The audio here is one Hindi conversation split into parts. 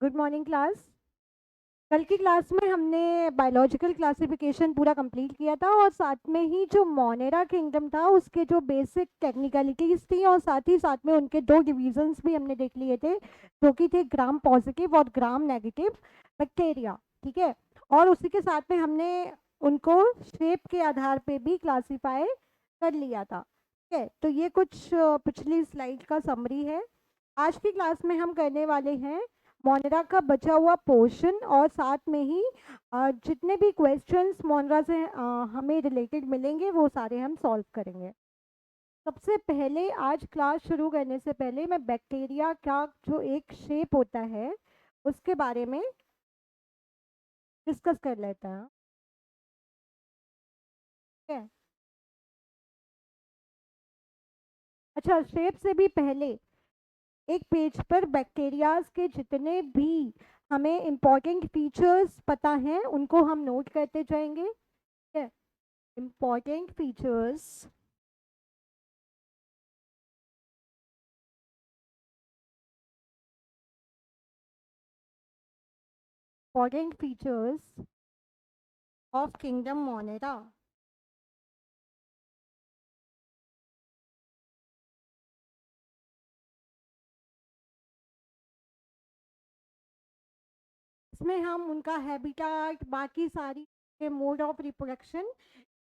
Good morning class. कल की क्लास में हमने बायोलॉजिकल क्लासिफिकेशन पूरा कंप्लीट किया था और साथ में ही जो मोनेरा किंगडम था उसके जो बेसिक टेक्निकलिटीज थी और साथ में उनके दो डिविजन्स भी हमने देख लिए थे जो कि थे ग्राम पॉजिटिव और ग्राम नेगेटिव बैक्टीरिया। ठीक है। और उसी के साथ में हमने उनको शेप के आधार पे भी क्लासीफाई कर लिया था। ठीक है, तो ये कुछ पिछली स्लाइड का समरी है। आज की क्लास में हम करने वाले हैं मोनेरा का बचा हुआ पोर्शन और साथ में ही जितने भी क्वेश्चंस मोनेरा से हमें रिलेटेड मिलेंगे वो सारे हम सॉल्व करेंगे। सबसे पहले आज क्लास शुरू करने से पहले मैं बैक्टीरिया का जो एक शेप होता है उसके बारे में डिस्कस कर लेता हूँ। ठीक है। अच्छा, शेप से भी पहले एक पेज पर बैक्टीरियाज के जितने भी हमें इम्पोर्टेंट फीचर्स पता हैं उनको हम नोट करते जाएंगे। ठीक है। Important features important features of kingdom Monera। इसमें हम उनका हैबिटेट, बाकी सारी मोड ऑफ रिप्रोडक्शन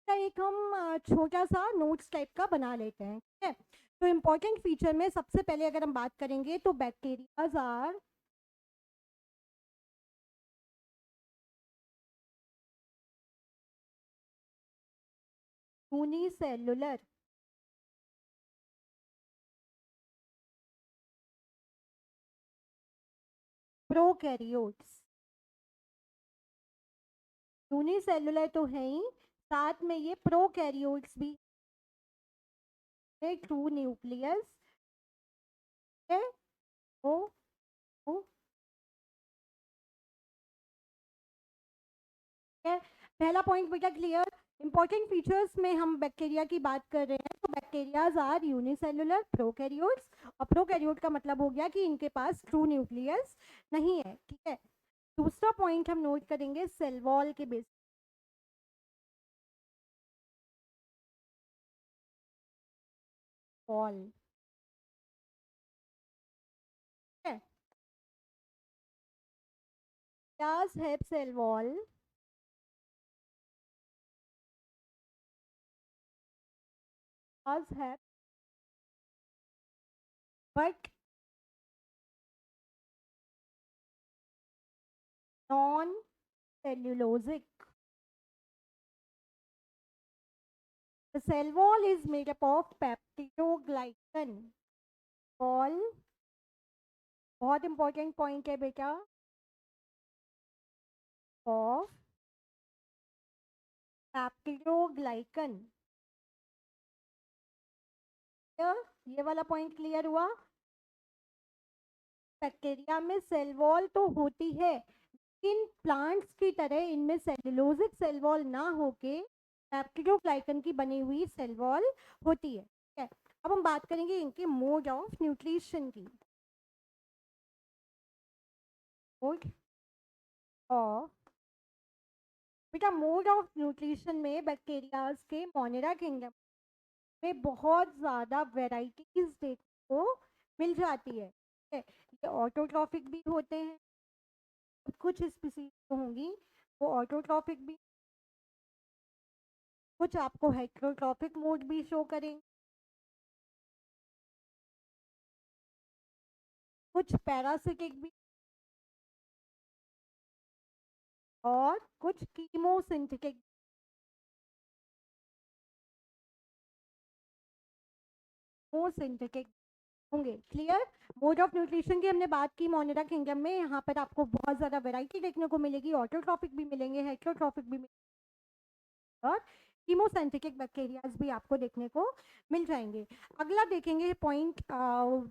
का एक हम छोटा सा नोट्स टाइप का बना लेते हैं। ठीक है। तो इम्पोर्टेंट फीचर में सबसे पहले अगर हम बात करेंगे तो bacterias are unicellular. Prokaryotes unicellular तो है ही, साथ में ये प्रोकैरियोट्स भी है, टू न्यूक्लियस है। ओ, ओ, है। पहला पॉइंट बेटा क्लियर। इंपॉर्टेंट फीचर्स में हम बैक्टीरिया की बात कर रहे हैं तो बैक्टीरियाज आर यूनिसेलुलर प्रोकैरियोट्स। और प्रोकैरियोट का मतलब हो गया कि इनके पास ट्रू न्यूक्लियस नहीं है। ठीक है। दूसरा पॉइंट हम नोट करेंगे सेल वॉल के बेस वॉल है। does have cell wall does have but non cellulosic। The cell wall is made up of peptidoglycan wall। बहुत इंपॉर्टेंट पॉइंट है बेटा। ऑफ पैप्टिडोग्लाइकन। ये वाला पॉइंट क्लियर हुआ। बैक्टीरिया में सेल वॉल तो होती है लेकिन प्लांट्स की तरह इनमें सेलुलोजिक सेल वॉल ना होके पैप्टिडोग्लाइकन की बनी हुई सेल वॉल होती है। ठीक है। अब हम बात करेंगे इनके मोड ऑफ न्यूट्रिशन की। मोड ऑफ बेटा मोड ऑफ न्यूट्रिशन में बैक्टीरियाज के मोनेरा किंगडम में बहुत ज़्यादा वेराइटीज देखने को मिल जाती है। ठीक है। ये ऑटोट्रॉफिक भी होते हैं, कुछ स्पीसीज जो होंगी वो ऑटोट्रॉफिक भी, कुछ आपको हेट्रोट्रॉफिक मोड भी शो करें, कुछ पैरासिटिक भी और कुछ कीमोसिंथेटिक सिंथेटिक होंगे। क्लियर। मोड ऑफ न्यूट्रिशन की हमने बात की मोनेरा किंगडम में, यहाँ पर आपको बहुत ज़्यादा वैरायटी देखने को मिलेगी, ऑटोट्रॉफिक भी मिलेंगे, हेट्रोट्रॉफिक भी मिलेंगे और कीमोसिंथेटिक बैक्टीरियाज भी आपको देखने को मिल जाएंगे। अगला देखेंगे पॉइंट,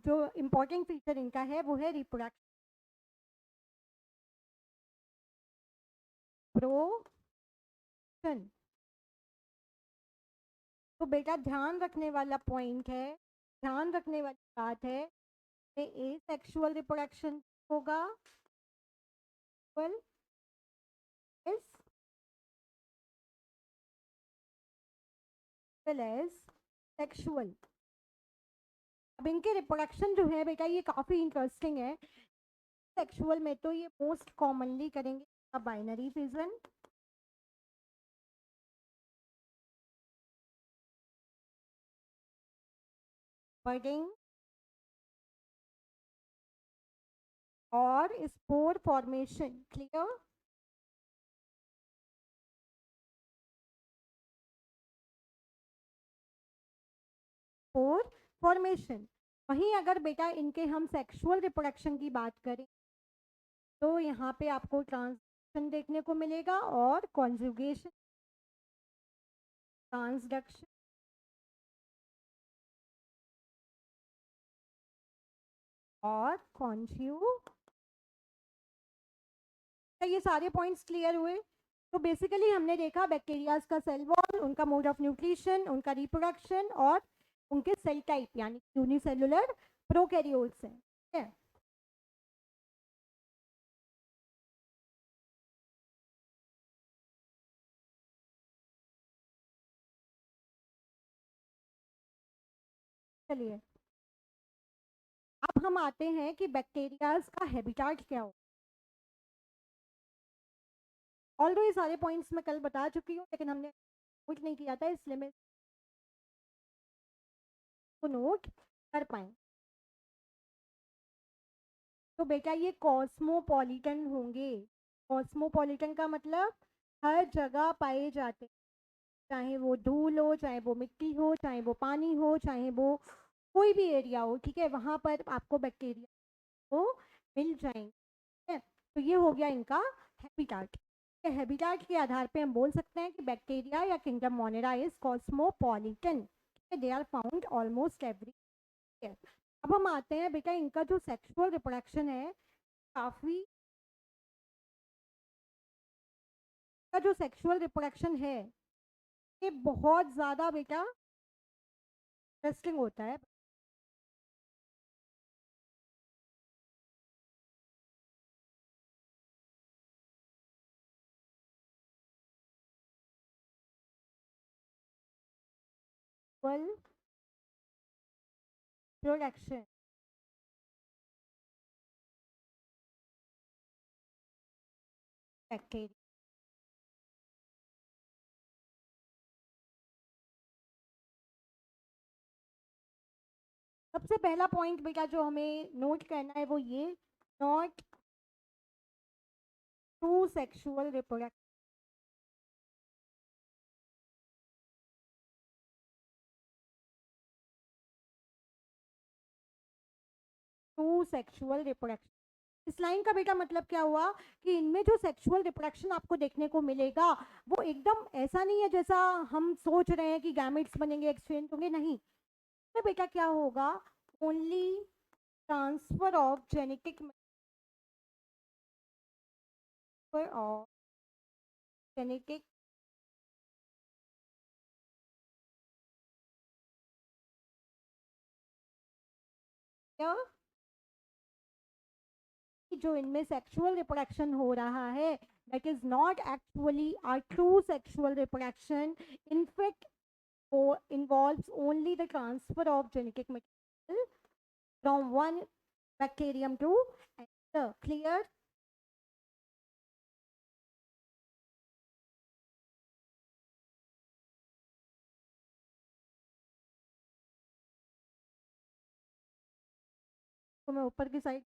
जो इम्पोर्टेंट फीचर इनका है वो है रिप्रोडक्शन। प्रोडक्शन तो बेटा ध्यान रखने वाला पॉइंट है, ध्यान रखने वाली बात है, ए सेक्सुअल रिप्रोडक्शन होगा Well, is well as sexual. अब इनके रिप्रोडक्शन जो है बेटा ये काफ़ी इंटरेस्टिंग है। सेक्सुअल में तो ये मोस्ट कॉमनली करेंगे बाइनरी फिजन, बर्डिंग और spore formation. Clear? Spore formation. वहीं अगर बेटा इनके हम सेक्सुअल रिप्रोडक्शन की बात करें तो यहाँ पे आपको ट्रांसडक्शन देखने को मिलेगा और कॉन्जुगेशन, ट्रांसडक्शन और कॉन्ज्यू। ये सारे पॉइंट्स क्लियर हुए? तो बेसिकली हमने देखा बैक्टीरियाज का सेल वॉल, उनका मोड ऑफ न्यूट्रिशन, उनका रिप्रोडक्शन और उनके सेल टाइप यानी यूनिसेलुलर प्रोकैरियोट्स हैं। ठीक है? चलिए अब हम आते हैं कि बैक्टीरियाज का हैबिटेट क्या हो। ऑल्दो ये सारे पॉइंट्स मैं कल बता चुकी हूँ लेकिन हमने नोट नहीं किया था इसलिए मैं इसको नोट कर पाए। तो बेटा ये कॉस्मोपॉलिटन होंगे। कॉस्मोपॉलिटन का मतलब हर जगह पाए जाते हैं, चाहे वो धूल हो, चाहे वो मिट्टी हो, चाहे वो पानी हो, चाहे वो कोई भी एरिया हो, ठीक है, वहां पर आपको बैक्टीरिया को मिल जाएंगे। ठीक है? तो ये हो गया इनका हैबिटेट। हैबिटेट के आधार पे हम बोल सकते हैं कि बैक्टीरिया या kingdom Monera is cosmopolitan. They are found almost every. अब हम आते हैं बेटा इनका जो सेक्सुअल रिप्रोडक्शन है काफी, का जो सेक्सुअल रिप्रोडक्शन है ये बहुत ज़्यादा बेटा इंटरेस्टिंग होता है। Sexual production bacteria. सबसे पहला पॉइंट बेटा जो हमें नोट करना है वो ये, not true sexual reproduction. True sexual reproduction, इस लाइन का बेटा मतलब क्या हुआ कि इनमें जो सेक्सुअल रिप्रोडक्शन आपको देखने को मिलेगा वो एकदम ऐसा नहीं है जैसा हम सोच रहे हैं कि गैमेट्स बनेंगे, एक्सचेंज होंगे, नहीं। तो बेटा क्या होगा, only transfer of genetic of genetic जो इनमें सेक्सुअल रिप्रोडक्शन हो रहा है that is not actually a true sexual reproduction. In fact, involves only the transfer of genetic material from one bacterium to another. Clear? तो मैं ऊपर की साइड,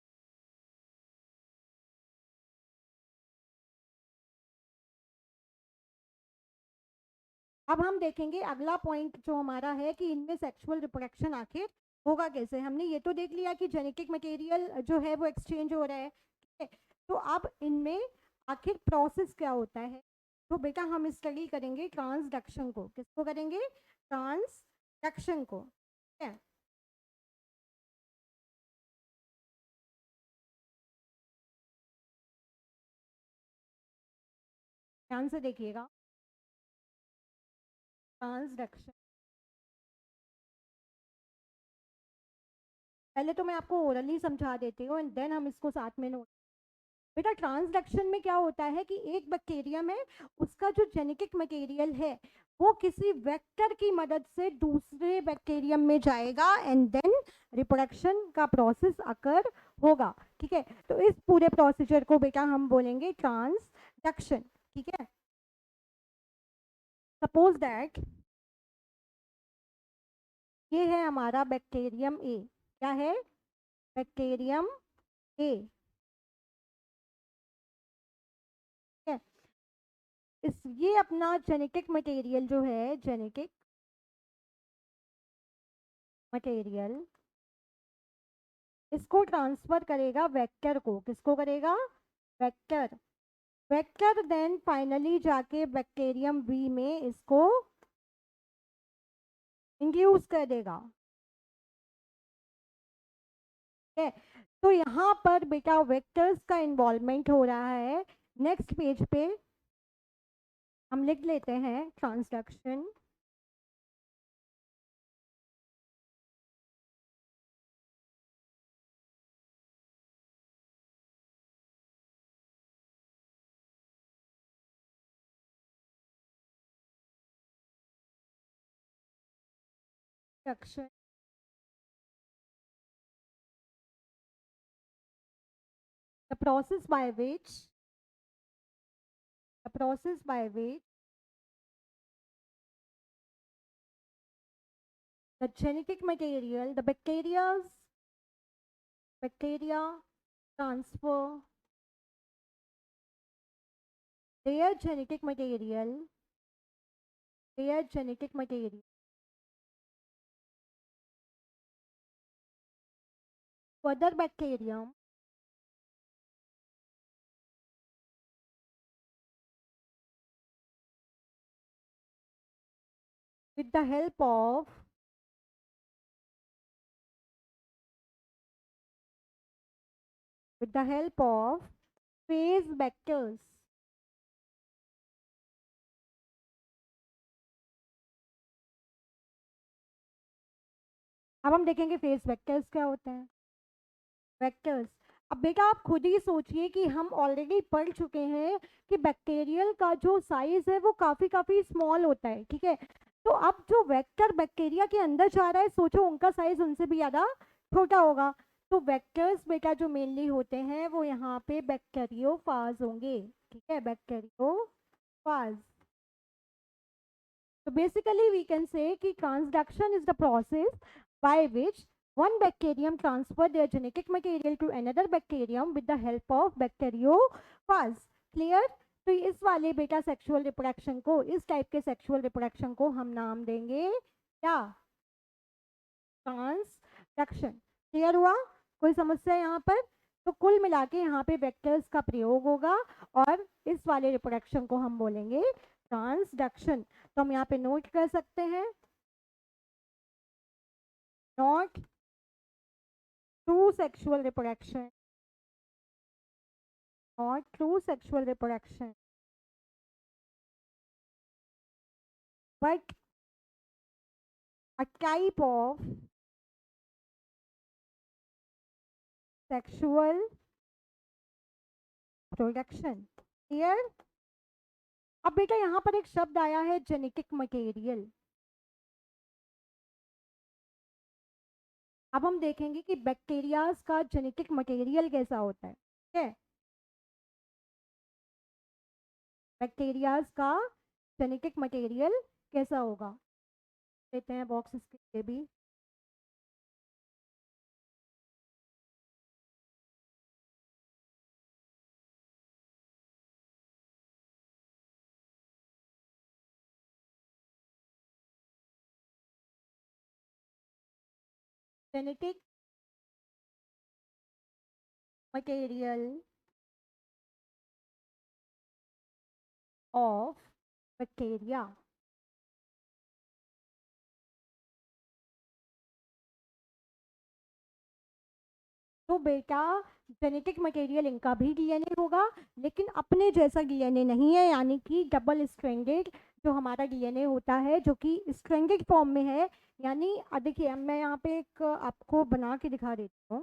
अब हम देखेंगे अगला पॉइंट जो हमारा है कि इनमें सेक्सुअल रिप्रोडक्शन आखिर होगा कैसे। हमने ये तो देख लिया कि जेनेटिक मटेरियल जो है वो एक्सचेंज हो रहा है, ठीक है। तो अब इनमें आखिर प्रोसेस क्या होता है, तो बेटा हम स्टडी करेंगे ट्रांसडक्शन को। किसको करेंगे? ट्रांसडक्शन को। ठीक है? ध्यान से देखिएगा, ट्रांसडक्शन। पहले तो मैं आपको ओरली समझा देती हूँ एंड देन हम इसको साथ में नोट। बेटा ट्रांसडक्शन में क्या होता है कि एक बैक्टीरियम है, उसका जो जेनेटिक मटेरियल है वो किसी वेक्टर की मदद से दूसरे बैक्टीरियम में जाएगा एंड देन रिप्रोडक्शन का प्रोसेस अकर होगा। ठीक है, तो इस पूरे प्रोसीजर को बेटा हम बोलेंगे ट्रांसडक्शन। ठीक है, सपोज दैट ये है हमारा बैक्टीरियम ए। क्या है? बैक्टीरियम ए। ठीक है, इस ये अपना जेनेटिक मटेरियल जो है, जेनेटिक मटेरियल इसको ट्रांसफर करेगा वेक्टर को। किसको करेगा? वेक्टर। वेक्टर देन फाइनली जाके बैक्टीरियम बी में इसको इंड्यूस कर देगा। ठीक है, तो यहाँ पर बेटा वेक्टर्स का इन्वॉल्वमेंट हो रहा है। नेक्स्ट पेज पे हम लिख लेते हैं transduction. Instruction. The process by which the process by which the genetic material, the bacteria transfer their genetic material, their genetic material to other bacterium with the help of phase vectors. अब हम देखेंगे फेस वेक्टर्स क्या होते हैं। वेक्टर्स, अब बेटा आप खुद ही सोचिए कि हम ऑलरेडी पढ़ चुके हैं कि बैक्टीरियल का जो साइज है वो काफ़ी काफ़ी स्मॉल होता है। ठीक है, तो अब जो वेक्टर बैक्टीरिया के अंदर जा रहा है, सोचो उनका साइज उनसे भी ज़्यादा छोटा होगा। तो वेक्टर्स बेटा जो मेनली होते हैं वो यहाँ पे बैक्टीरियोफाज होंगे। ठीक है, bacteriophage. So basically we can say कि transduction is the process by which one bacterium transfer their genetic material to another bacterium with the help of bacteriophage. Clear? तो इस वाले बेटा सेक्सुअल रिप्रोडक्शन को, इस टाइप के सेक्सुअल रिप्रोडक्शन को हम नाम देंगे क्या? ट्रांसडक्शन। क्लियर हुआ? कोई समस्या यहाँ पर? तो कुल मिला के यहाँ पे वेक्टर्स का प्रयोग होगा और इस वाले रिप्रोडक्शन को हम बोलेंगे ट्रांसडक्शन। तो हम यहाँ पे नोट कर सकते हैं, not true sexual reproduction, not true sexual reproduction but a type of sexual production. Clear? अब बेटा यहाँ पर एक शब्द आया है जेनेटिक मटेरियल। अब हम देखेंगे कि बैक्टीरियाज का जेनेटिक मटेरियल कैसा होता है। ठीक है, बैक्टीरियाज का जेनेटिक मटेरियल कैसा होगा, लेते हैं बॉक्स इसके लिए भी। Genetic material of bacteria. तो बेटा जेनेटिक मटेरियल इनका भी डीएनए होगा, लेकिन अपने जैसा डीएनए नहीं है, यानी कि डबल स्ट्रैंडेड जो हमारा डीएनए होता है, जो कि स्ट्रैंडेड फॉर्म में है। यानी देखिए मैं यहाँ पे एक आपको बना के दिखा देती हूँ।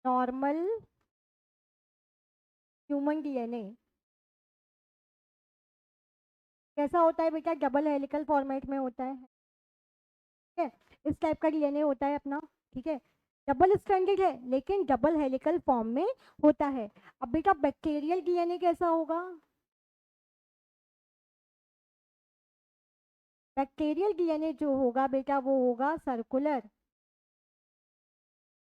नॉर्मल ह्यूमन डीएनए कैसा होता है बेटा? डबल हेलिकल फॉर्मेट में होता है, ठीक है? इस टाइप का डीएनए होता है अपना, ठीक है? डबल स्ट्रैंडेड है लेकिन डबल हेलिकल फॉर्म में होता है। अब बेटा बैक्टीरियल डीएनए कैसा होगा? बैक्टीरियल डीएनए जो होगा बेटा वो होगा सर्कुलर,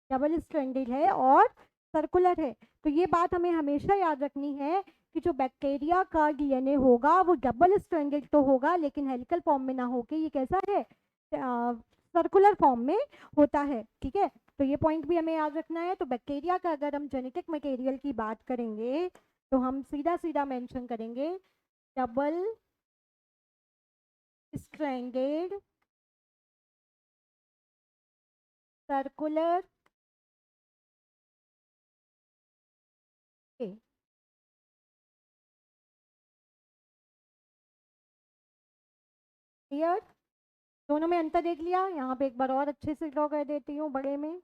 डबल स्ट्रैंडेड है और सर्कुलर है। तो ये बात हमें हमेशा याद रखनी है कि जो बैक्टीरिया का डीएनए होगा वो डबल स्ट्रैंडेड तो होगा लेकिन हेलिकल फॉर्म में ना होके ये कैसा है, सर्कुलर फॉर्म में होता है, ठीक है? तो ये पॉइंट भी हमें याद रखना है। तो बैक्टीरिया का अगर हम जेनेटिक मटेरियल की बात करेंगे तो हम सीधा सीधा मेंशन करेंगे डबल स्ट्रैंडेड सर्कुलर क्लियर? दोनों में अंतर देख लिया? यहाँ पे एक बार और अच्छे से ड्रॉ कर देती हूँ बड़े में।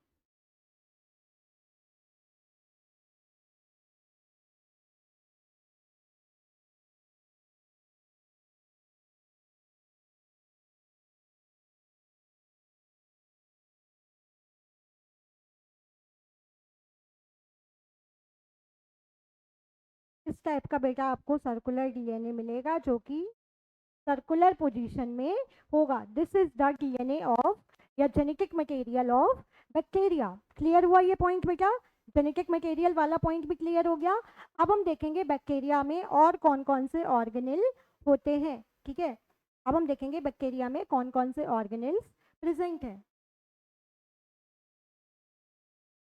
इस टाइप का बेटा आपको सर्कुलर डीएनए मिलेगा जो कि सर्कुलर पोजीशन में होगा। This is the DNA of या genetic material of bacteria. Clear हुआ ये पॉइंट बेटा? जेनेटिक मटेरियल वाला पॉइंट भी क्लियर हो गया। अब हम देखेंगे बैक्टीरिया में और कौन कौन से ऑर्गेनेल होते हैं, ठीक है? अब हम देखेंगे बैक्टीरिया में कौन कौन से ऑर्गेनेल्स प्रेजेंट हैं।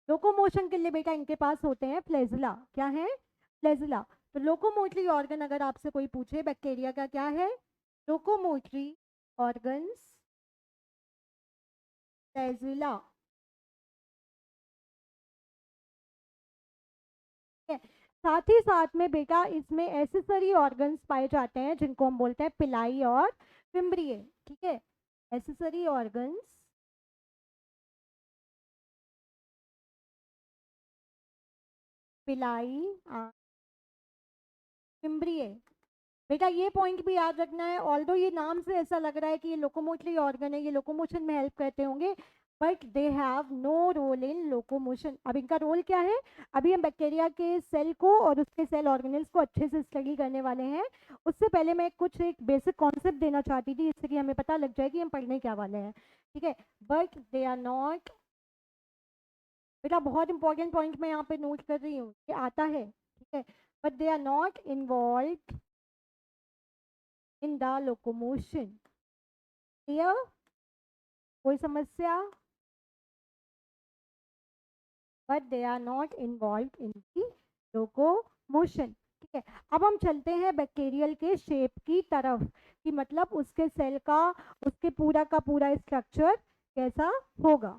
लोकोमोशन के लिए बेटा इनके पास होते हैं फ्लैजिला। क्या है? फ्लैजिला। तो लोकोमोटरी ऑर्गन अगर आपसे कोई पूछे बैक्टीरिया का क्या है, लोकोमोटरी ऑर्गन्स फ्लैजिला, ठीक है? साथ ही साथ में बेटा इसमें एसेसरी ऑर्गन्स पाए जाते हैं जिनको हम बोलते हैं पिलाई और फिम्ब्रिए, ठीक है? एसेसरी ऑर्गन्स, पिलाई, फिम्ब्रिए। बेटा ये पॉइंट भी याद रखना है, ऑल्दो ये नाम से ऐसा लग रहा है कि ये लोकोमोटरी ऑर्गन है, ये लोकोमोशन में हेल्प करते होंगे, but they have no role in locomotion. अब इनका रोल क्या है? अभी हम बैक्टीरिया के सेल को और उसके सेल ऑर्गेनल्स को अच्छे से स्टडी करने वाले हैं। उससे पहले मैं कुछ एक बेसिक कॉन्सेप्ट देना चाहती थी जिससे कि हमें पता लग जाए कि हम पढ़ने क्या वाले हैं, ठीक है? बट दे आर नॉट, बेटा बहुत इंपॉर्टेंट पॉइंट मैं यहाँ पे नोट कर रही हूँ, ये आता है, ठीक है? But they are not involve in the locomotion. Clear? कोई समस्या? But they are not involve in the locomotion, ठीक है? अब हम चलते हैं बैक्टीरियल के शेप की तरफ कि मतलब उसके सेल का, उसके पूरा का पूरा स्ट्रक्चर कैसा होगा।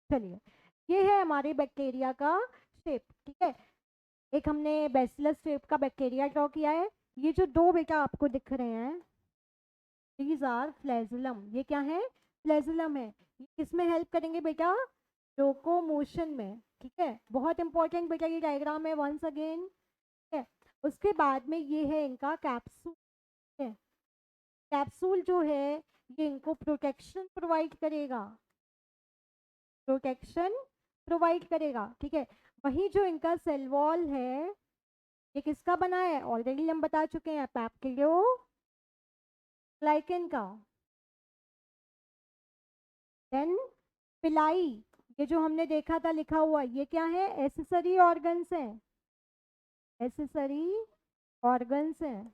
चलिए, ये है हमारे बैक्टीरिया का शेप, ठीक है? एक हमने बेसिलस शेप का बैक्टीरिया ड्रॉ किया है। ये जो दो बेटा आपको दिख रहे हैं, दीज आर फ्लैजिलम। ये क्या है? फ्लैजिलम है। ये किसमें हेल्प करेंगे बेटा? लोकोमोशन में, ठीक है? बहुत इंपॉर्टेंट बेटा ये डायग्राम है, वंस अगेन, ठीक है? उसके बाद में ये है इनका कैप्सूल है। कैप्सूल जो है ये इनको प्रोटेक्शन प्रोवाइड करेगा, प्रोटेक्शन प्रोवाइड करेगा, ठीक है? वही जो इनका सेल वॉल है ये किसका बना है? ऑलरेडी हम बता चुके हैं, पेप्टिडोग्लाइकन का। देन पिलाई, ये जो हमने देखा था लिखा हुआ, ये क्या है? एसेसरी ऑर्गन्स है, एसेसरी ऑर्गन्स है।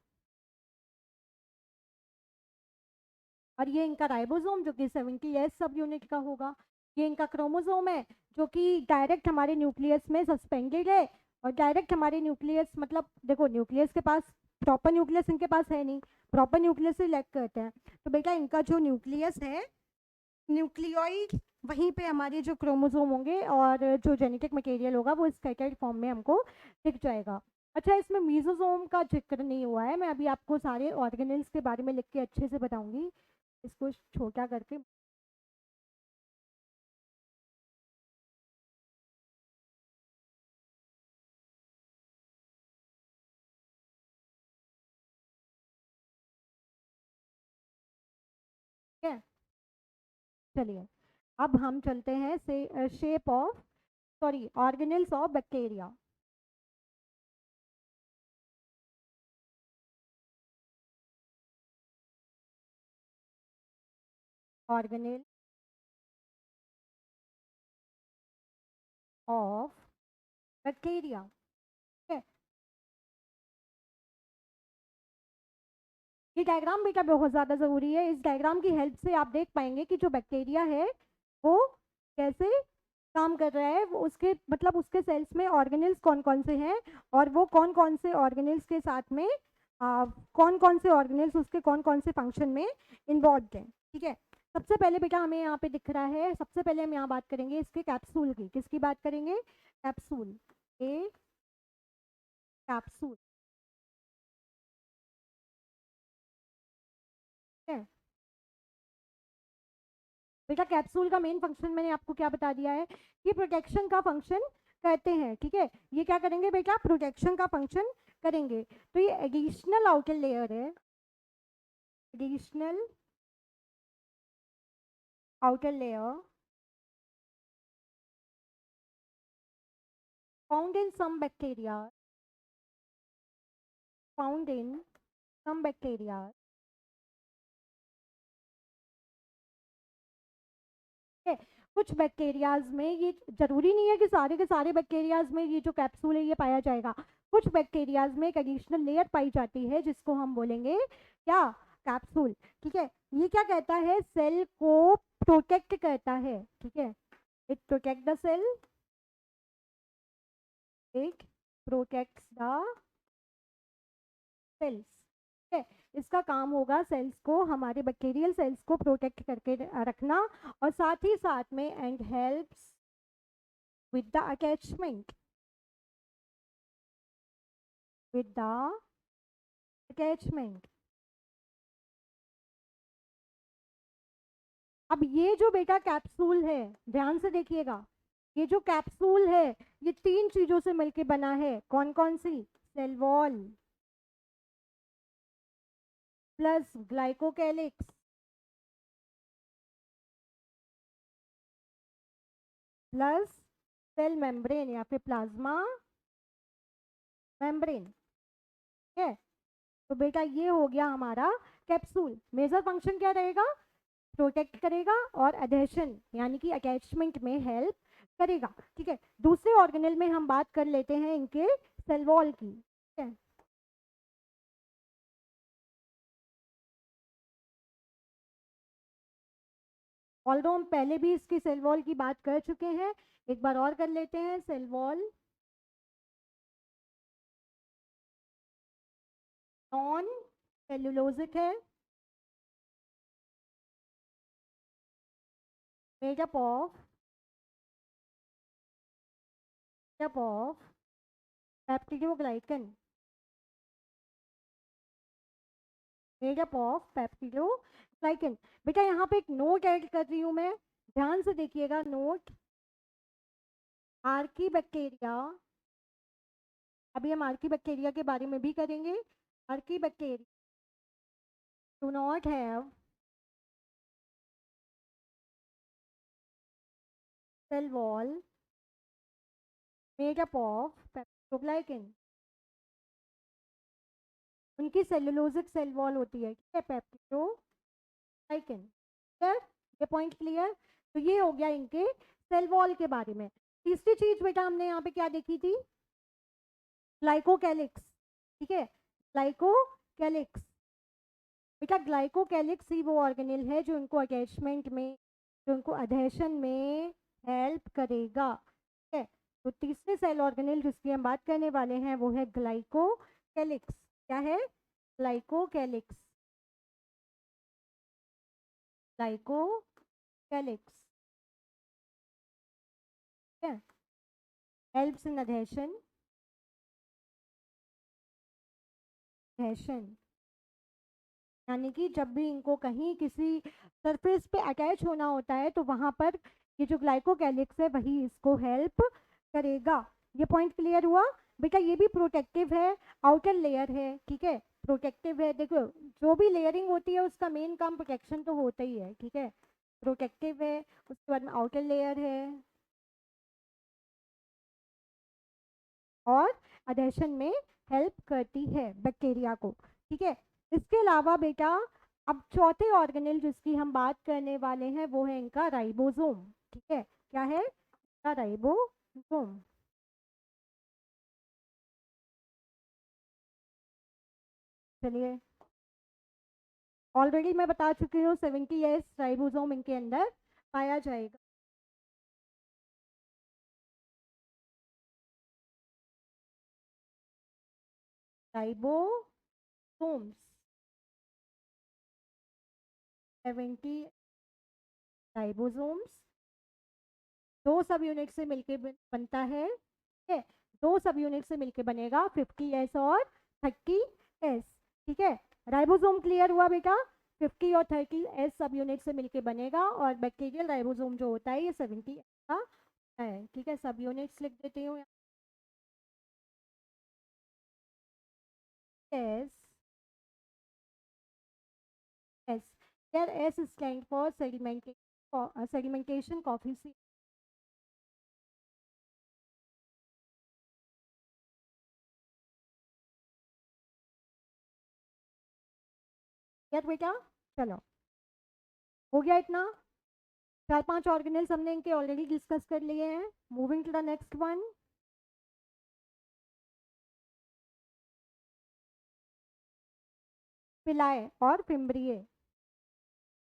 और ये इनका राइबोसोम जो कि 70s सब यूनिट का होगा। ये इनका क्रोमोसोम है जो कि डायरेक्ट हमारे न्यूक्लियस में सस्पेंडेड है। और डायरेक्ट हमारे न्यूक्लियस मतलब देखो न्यूक्लियस के पास, प्रॉपर न्यूक्लियस इनके पास है नहीं, प्रॉपर न्यूक्लियस से लैक करते हैं। तो बेटा इनका जो न्यूक्लियस है, न्यूक्लियोइड, वहीं पे हमारे जो क्रोमोसोम होंगे और जो जेनेटिक मटेरियल होगा वो स्कैटर्ड फॉर्म में हमको दिख जाएगा। अच्छा, इसमें मीजोसोम का जिक्र नहीं हुआ है, मैं अभी आपको सारे ऑर्गेनल्स के बारे में लिख के अच्छे से बताऊंगी, इसको छोटा करके। है। चलिए अब हम चलते हैं से shape of sorry organelles of bacteria. Organelle of bacteria. ठीक है, ये डायग्राम बेटा बहुत ज़्यादा ज़रूरी है। इस डायग्राम की हेल्प से आप देख पाएंगे कि जो बैक्टीरिया है वो कैसे काम कर रहा है, वो उसके मतलब उसके सेल्स में ऑर्गेनेल्स कौन कौन से हैं और वो कौन कौन से ऑर्गेनेल्स के साथ में कौन कौन से ऑर्गेनेल्स उसके कौन कौन से फंक्शन में इन्वॉल्व हैं। ठीक है, सबसे पहले बेटा हमें यहाँ पे दिख रहा है, सबसे पहले हम यहाँ बात करेंगे इसके कैप्सूल की। किसकी बात करेंगे? कैप्सूल। ए कैप्सूल है बेटा। कैप्सूल का मेन फंक्शन मैंने आपको क्या बता दिया है कि प्रोटेक्शन का फंक्शन करते हैं। ठीक है, ये क्या करेंगे बेटा? प्रोटेक्शन का फंक्शन करेंगे। तो ये एडिशनल आउटर लेयर है, additional outer layer found in some bacteria, found in some bacteria। है कुछ बैक्टीरियाज में, ये जरूरी नहीं है कि सारे के सारे बैक्टीरियाज में ये जो कैप्सूल है ये पाया जाएगा। कुछ बैक्टीरियाज में एक एडिशनल लेयर पाई जाती है जिसको हम बोलेंगे क्या? कैप्सूल। ठीक है, ये क्या कहता है? सेल को प्रोटेक्ट करता है। ठीक है, it protect the cell, it protects the cells. ठीक है, इसका काम होगा सेल्स को, हमारे बैक्टीरियल सेल्स को प्रोटेक्ट करके रखना और साथ ही साथ में and helps with the attachment, with the attachment। अब ये जो बेटा कैप्सूल है, ध्यान से देखिएगा, ये जो कैप्सूल है ये तीन चीजों से मिलके बना है। कौन कौन सी? Cell wall plus glycocalyx plus cell membrane या फिर प्लाज्मा मेम्ब्रेन। ठीक है, तो बेटा ये हो गया हमारा कैप्सूल। मेजर फंक्शन क्या रहेगा? प्रोटेक्ट करेगा और एडहेशन यानी कि अटैचमेंट में हेल्प करेगा। ठीक है, दूसरे ऑर्गेनेल में हम बात कर लेते हैं इनके सेल वॉल की। ठीक है, ऑल्दो हम पहले भी इसकी सेल वॉल की बात कर चुके हैं, एक बार और कर लेते हैं। सेल वॉल नॉन सेल्यूलोजिक है, made up of peptidoglycan, made up of peptidoglycan. बेटा यहाँ पे एक नोट ऐड कर रही हूँ मैं, ध्यान से देखिएगा। नोट, आर्की बैक्टीरिया, अभी हम आर्की बैक्टीरिया के बारे में भी करेंगे। Archie bacteria do not have cell wall made up of peptidoglycan. उनकी सेलुलोजिक सेल वॉल होती है। ठीक है, पेप्टिडोग्लाइकन। क्लियर? ये पॉइंट क्लियर? तो ये हो गया इनके सेल वॉल के बारे में। तीसरी चीज बेटा हमने यहाँ पे क्या देखी थी? ग्लाइकोकैलिक्स। ठीक है, ग्लाइकोकैलिक्स। बेटा ग्लाइकोकैलिक्स ही वो ऑर्गेनेल है जो इनको अटैचमेंट में, जो इनको अधेशन में हेल्प करेगा। ठीक है, तो तीसरे सेल ऑर्गेनेल जिसकी हम बात करने वाले हैं वो है ग्लाइकोकैलिक्स। क्या है? Glycocalyx, glycocalyx. ठीक है, हेल्प्स इन अधेशन, अधेशन यानी कि जब भी इनको कहीं किसी सरफेस पे अटैच होना होता है तो वहां पर ये जो ग्लाइकोकैलिक्स है वही इसको हेल्प करेगा। ये पॉइंट क्लियर हुआ? बेटा ये भी प्रोटेक्टिव है, आउटर लेयर है। ठीक है, प्रोटेक्टिव है, देखो जो भी लेयरिंग होती है उसका मेन काम प्रोटेक्शन तो होता ही है, ठीक है। प्रोटेक्टिव है, उसके बाद में आउटर लेयर है, और अडेशन में हेल्प करती है बैक्टीरिया को, ठीक है। इसके अलावा बेटा अब चौथे ऑर्गेनेल जिसकी हम बात करने वाले हैं वो है इनका राइबोसोम, ठीक है। क्या है इनका? राइबोसोम। चलिए, ऑलरेडी मैं बता चुकी हूँ 70s राइबोसोम इनके अंदर पाया जाएगा। राइबोसोम्स 70 राइबोसोम्स दो सब यूनिट से मिलके बनता है, ठीक है। दो सब यूनिट से मिलके बनेगा 50s और 30s, ठीक है। राइबोसोम क्लियर हुआ बेटा? 50 और 30s सब यूनिट से मिलके बनेगा, और बैक्टीरियल राइबोसोम जो होता है ये 70 का है, ठीक है। सब यूनिट्स लिख देती हूँ। एस एस यार, S stand for sedimentation coffee. यार बेटा, चलो हो गया इतना। चार पांच ऑर्गेनल्स हमने इनके ऑलरेडी डिस्कस कर लिए हैं। Moving to the next one. Pili और फिम्ब्रिए।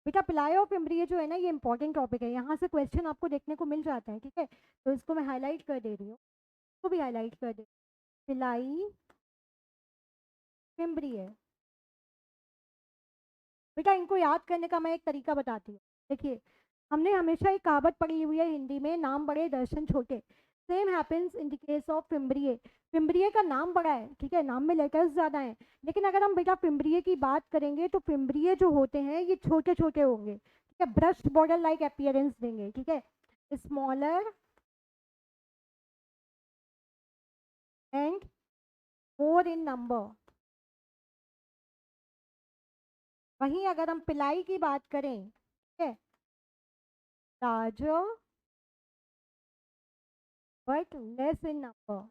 बेटा पिलाए और फिम्ब्रिए जो है ना, ये इंपॉर्टेंट टॉपिक है, यहाँ से क्वेश्चन आपको देखने को मिल जाता है, ठीक है। तो इसको मैं हाईलाइट कर दे रही हूँ, इसको भी हाईलाइट कर दे। पिलाई, फिम्ब्रिए। बेटा इनको याद करने का मैं एक तरीका बताती हूँ। देखिए, हमने हमेशा एक कहावत पढ़ी हुई है हिंदी में, नाम बड़े दर्शन छोटे। Same happens in the case of fimbriae. Fimbriae का नाम बड़ा है, ठीक है, नाम में लेटर्स ज़्यादा हैं, लेकिन अगर हम बेटा फिम्ब्रिए की बात करेंगे तो फिम्ब्रिए जो होते हैं ये छोटे छोटे होंगे, ठीक है। ब्रश बॉर्डर लाइक अपीयरेंस देंगे, ठीक है। Smaller and more in number. वहीं अगर हम पिलाई की बात करें, ठीक है, larger but less in number.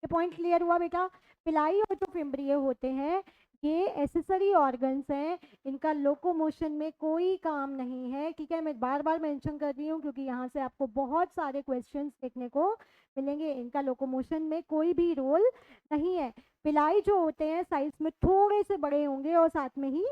ये पॉइंट क्लियर हुआ बेटा? पिलाई और जो फिम्ब्रिये होते हैं ये एसेसरी ऑर्गन्स हैं, इनका लोकोमोशन में कोई काम नहीं है, ठीक है। मैं बार बार मेंशन कर रही हूँ क्योंकि यहाँ से आपको बहुत सारे क्वेश्चंस देखने को मिलेंगे। इनका लोकोमोशन में कोई भी रोल नहीं है। पिलाई जो होते हैं साइज में थोड़े से बड़े होंगे, और साथ में ही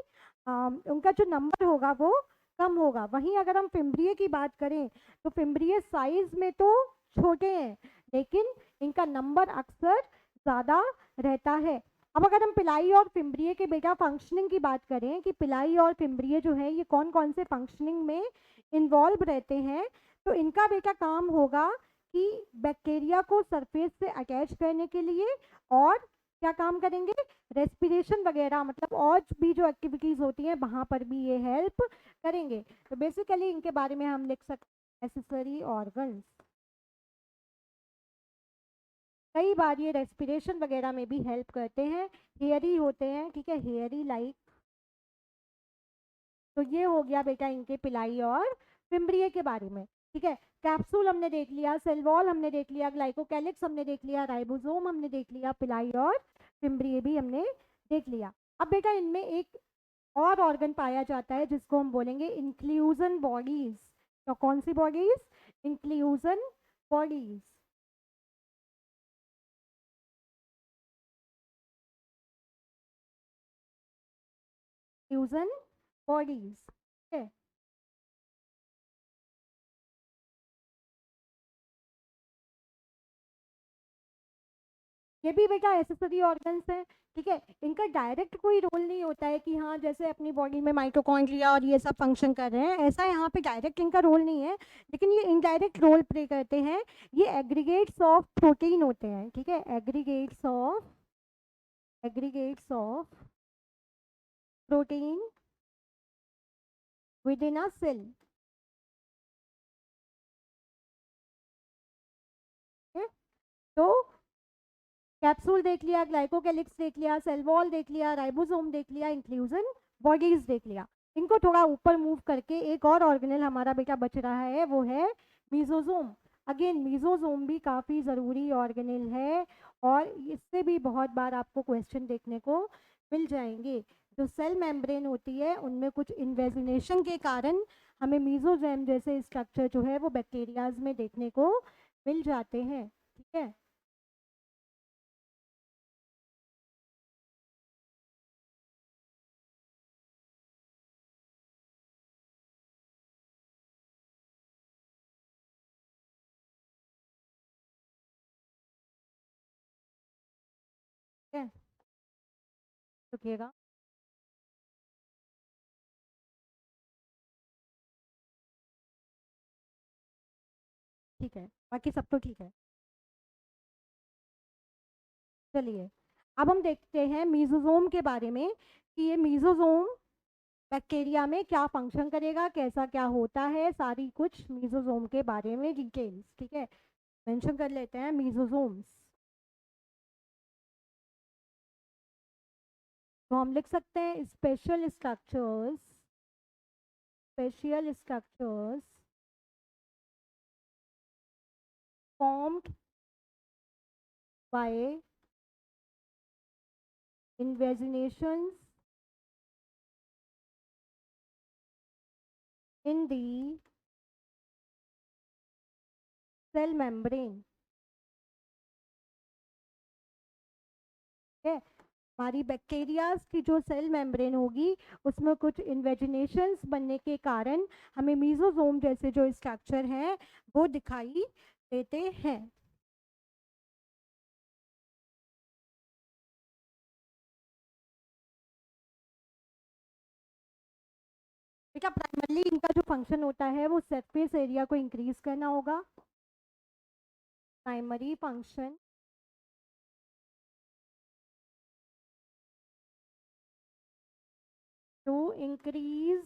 उनका जो नंबर होगा वो कम होगा। वहीं अगर हम फिम्ब्रिये की बात करें तो फिम्ब्रिये साइज में तो छोटे हैं, लेकिन इनका नंबर अक्सर ज़्यादा रहता है। अब अगर हम पिलाई और फिम्ब्रिये के बेटा फंक्शनिंग की बात करें कि पिलाई और फिम्ब्रिये जो है ये कौन कौन से फंक्शनिंग में इन्वॉल्व रहते हैं, तो इनका बेटा काम होगा कि बैक्टीरिया को सरफेस से अटैच करने के लिए, और क्या काम करेंगे, रेस्पिरेशन वगैरह, मतलब और भी जो एक्टिविटीज़ होती हैं वहाँ पर भी ये हेल्प करेंगे। तो बेसिकली इनके बारे में हम लिख सकते हैं नेसेसरी ऑर्गन्स। कई बार ये रेस्पिरेशन वगैरह में भी हेल्प करते हैं, हेयरी होते हैं, ठीक है, हेयरी लाइक। तो ये हो गया बेटा इनके पिलाई और फिम्ब्रिये के बारे में, ठीक है। कैप्सूल हमने देख लिया, सेल वॉल हमने देख लिया, ग्लाइकोकैलिक्स हमने देख लिया, राइबोसोम हमने देख लिया, पिलाई और फिम्ब्रिये भी हमने देख लिया। अब बेटा इनमें एक और ऑर्गन पाया जाता है जिसको हम बोलेंगे इंक्लूजन बॉडीज। तो कौन सी bodies? Inclusion bodies. Inclusion bodies, ठीक है। ये भी बेटा एसेसरी ऑर्गन्स हैं, ठीक है। इनका डायरेक्ट कोई रोल नहीं होता है कि हाँ जैसे अपनी बॉडी में माइटोकॉन्ड्रिया और ये सब फंक्शन कर रहे हैं, ऐसा यहाँ पे डायरेक्ट इनका रोल नहीं है, लेकिन ये इनडायरेक्ट रोल प्ले करते हैं। ये एग्रीगेट्स ऑफ प्रोटीन होते हैं, ठीक है, aggregates of protein with in a cell. तो कैप्सूल देख लिया, ग्लाइकोकेलिक्स देख लिया, सेल वॉल देख लिया, राइबोसोम देख लिया, इंक्लूजन बॉडीज देख लिया। इनको थोड़ा ऊपर मूव करके एक और ऑर्गेनल हमारा बेटा बच रहा है, वो है मीजोजोम। अगेन मीजोजोम भी काफ़ी ज़रूरी ऑर्गेनल है और इससे भी बहुत बार आपको क्वेश्चन देखने को मिल जाएंगे। जो सेल मेम्ब्रेन होती है उनमें कुछ इन्वेजिनेशन के कारण हमें मीजोजोम जैसे स्ट्रक्चर जो है वो बैक्टीरियाज में देखने को मिल जाते हैं। ठीक है, ठीक है, रुकिएगा। ठीक है, बाकी सब तो ठीक है। चलिए, अब हम देखते हैं मीजोजोम के बारे में कि ये मीजोजोम बैक्टीरिया में क्या फंक्शन करेगा, कैसा क्या होता है, सारी कुछ मीजोजोम के बारे में डिटेल्स। ठीक है, मेंशन कर लेते हैं मीजोजोम्स। तो हम लिख सकते हैं special structures formed by invaginations in the cell membrane। है, हमारी बैक्टीरियाज की जो सेल मेम्ब्रेन होगी उसमें कुछ इन्वेजिनेशंस बनने के कारण हमें मीजोजोम जैसे जो स्ट्रक्चर हैं वो दिखाई देते हैं। बेटा प्राइमरली इनका जो फंक्शन होता है वो सरफेस एरिया को इंक्रीज करना होगा। Primary function to increase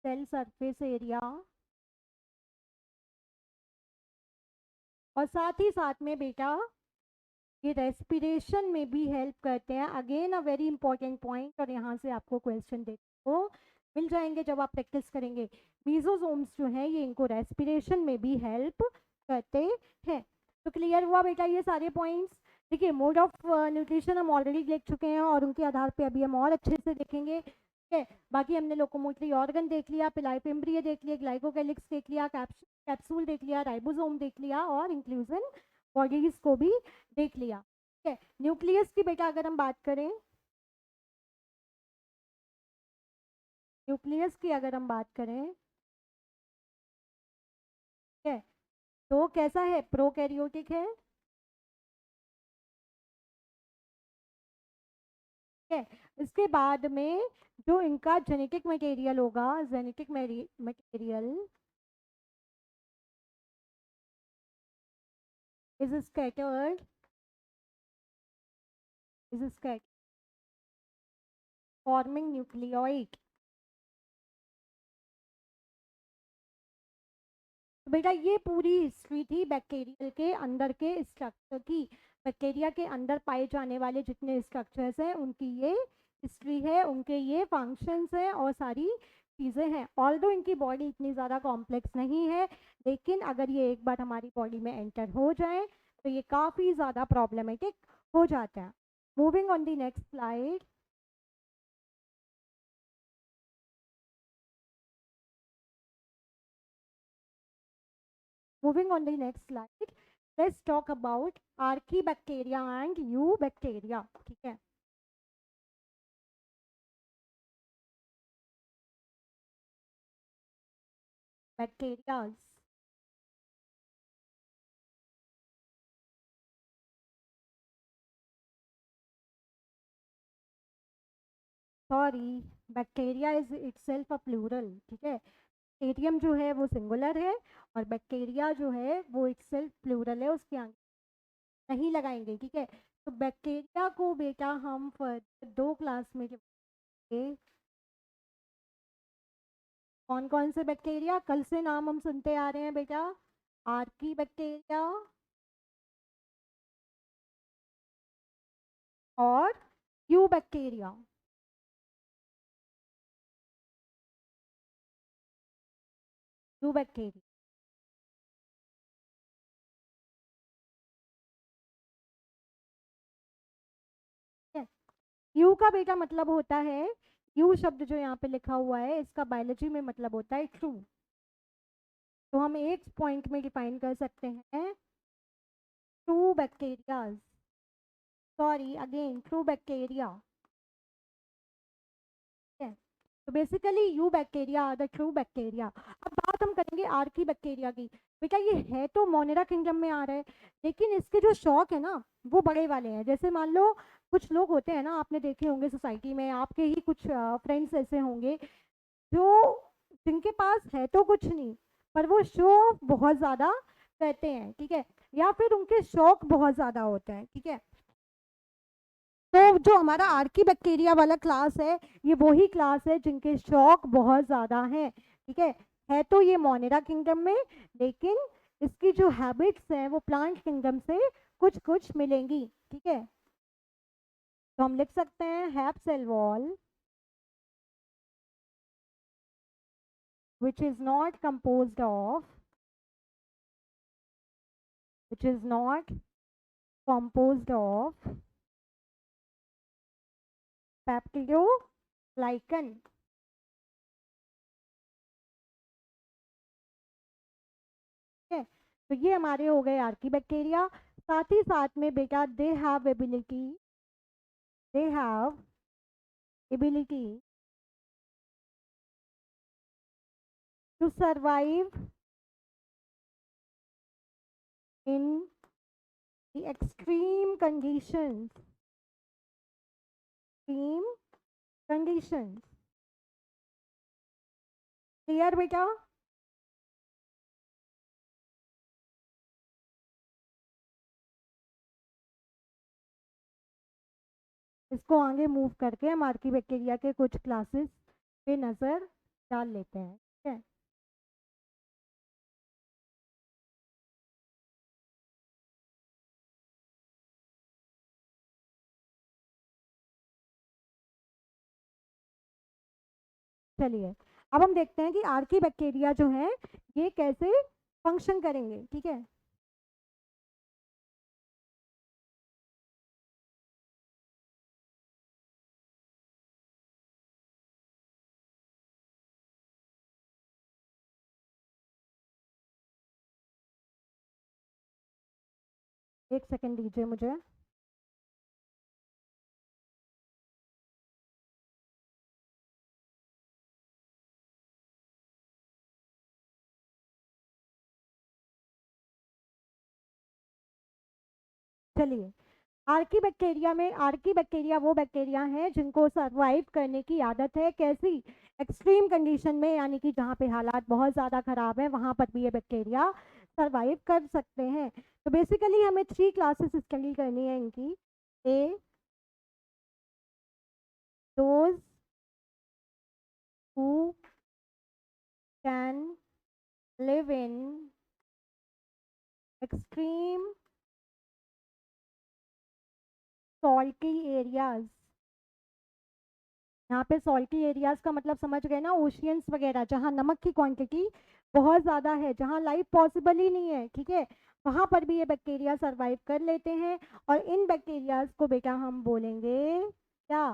cell surface area, और साथ ही साथ में बेटा ये रेस्पिरेशन में भी हेल्प करते हैं। Again a very important point, और यहाँ से आपको क्वेश्चन देखने को मिल जाएंगे जब आप प्रैक्टिस करेंगे। मीजोसोम्स जो हैं ये इनको रेस्पिरेशन में भी हेल्प करते हैं। तो क्लियर हुआ बेटा ये सारे पॉइंट्स। देखिए, मोड ऑफ न्यूट्रिशन हम ऑलरेडी देख चुके हैं और उनके आधार पे अभी हम और अच्छे से देखेंगे। ठीक है, बाकी हमने लोकोमोटरी ऑर्गन देख लिया, पिलाई पिम्ब्रिया देख लिया, ग्लाइकोकेलिक्स देख लिया, कैप्सूल देख लिया, राइबोसोम देख लिया और इंक्लूजन बॉडीज को भी देख लिया। ठीक है, न्यूक्लियस की बेटा अगर हम बात करें, न्यूक्लियस की अगर हम बात करें, ठीक है, तो कैसा है, प्रोकैरियोटिक है। ठीक है, इसके बाद में जो इनका जेनेटिक मटेरियल होगा, genetic material is scattered, is scattered forming nucleoid. तो बेटा ये पूरी हिस्ट्री थी बैक्टीरियल के अंदर के स्ट्रक्चर की। बैक्टीरिया के अंदर पाए जाने वाले जितने स्ट्रक्चर्स हैं उनकी ये हिस्ट्री है, उनके ये फंक्शंस हैं और सारी चीज़ें हैं। ऑल्दो इनकी बॉडी इतनी ज़्यादा कॉम्प्लेक्स नहीं है, लेकिन अगर ये एक बार हमारी बॉडी में एंटर हो जाए तो ये काफ़ी ज़्यादा प्रॉब्लमेटिक हो जाता है। Moving on the next slide. Moving on the next slide, let's talk about archibacteria and eubacteria। ठीक है, bacterias, sorry, bacteria is itself a plural. ठीक है, एरियम जो है वो सिंगुलर है और बैक्टीरिया जो है वो इटसेल्फ प्लूरल है, उसके आगे नहीं लगाएंगे। ठीक है, तो बैक्टीरिया को बेटा हम दो क्लास में कौन कौन से बैक्टीरिया कल से नाम हम सुनते आ रहे हैं बेटा, Archie bacteria, true bacteria, true bacteria. You का बेटा मतलब होता है, यू शब्द जो यहाँ पे लिखा हुआ है इसका बायोलॉजी में मतलब होता है ट्रू। तो हम एक पॉइंट में डिफाइन कर सकते हैं true bacterias, sorry again true bacteria. तो basically eubacteria are the true bacteria. अब बात हम करेंगे आर्की बैक्टीरिया की। बेटा ये है तो मोनेरा किंगडम में आ रहा है, लेकिन इसके जो शौक है ना वो बड़े वाले हैं। जैसे मान लो कुछ लोग होते हैं ना, आपने देखे होंगे सोसाइटी में, आपके ही कुछ फ्रेंड्स ऐसे होंगे जो जिनके पास है तो कुछ नहीं, पर वो शो बहुत ज़्यादा करते हैं, ठीक है, या फिर उनके शौक बहुत ज़्यादा होते हैं, ठीक है। तो जो हमारा आर्की बैक्टीरिया वाला क्लास है, ये वही क्लास है जिनके शौक बहुत ज़्यादा हैं, ठीक है तो ये मोनेरा किंगडम में, लेकिन इसकी जो हैबिट्स हैं वो प्लांट किंगडम से कुछ कुछ मिलेंगी, ठीक है। तो हम लिख सकते हैं have cell wall which is not composed of, which is not composed of peptidoglycan, ठीक है। तो ये हमारे हो गए आर्की बैक्टीरिया। साथ ही साथ में बेटा they have ability, they have ability to survive in the extreme conditions, extreme conditions, clear बेटा। इसको आगे मूव करके हम आर्की बैक्टीरिया के कुछ क्लासेस पे नज़र डाल लेते हैं, ठीक है। चलिए अब हम देखते हैं कि आर्की बैक्टीरिया जो है ये कैसे फंक्शन करेंगे, ठीक है। एक सेकंड दीजिए मुझे। चलिए आर्की बैक्टीरिया में, आर्की बैक्टीरिया वो बैक्टीरिया हैं जिनको सरवाइव करने की आदत है, कैसी, एक्सट्रीम कंडीशन में, यानी कि जहाँ पे हालात बहुत ज़्यादा ख़राब है वहाँ पर भी ये बैक्टीरिया सरवाइव कर सकते हैं। तो बेसिकली हमें 3 क्लासेस स्टडी करनी है इनकी। A those who can live in extreme salty areas. यहाँ पे सॉल्टी एरियाज का मतलब समझ गए ना, ओशियंस वगैरह जहाँ नमक की क्वांटिटी बहुत ज़्यादा है, जहाँ लाइफ पॉसिबल ही नहीं है, ठीक है, वहाँ पर भी ये बैक्टीरिया सरवाइव कर लेते हैं। और इन बैक्टीरियाज को बेटा हम बोलेंगे क्या,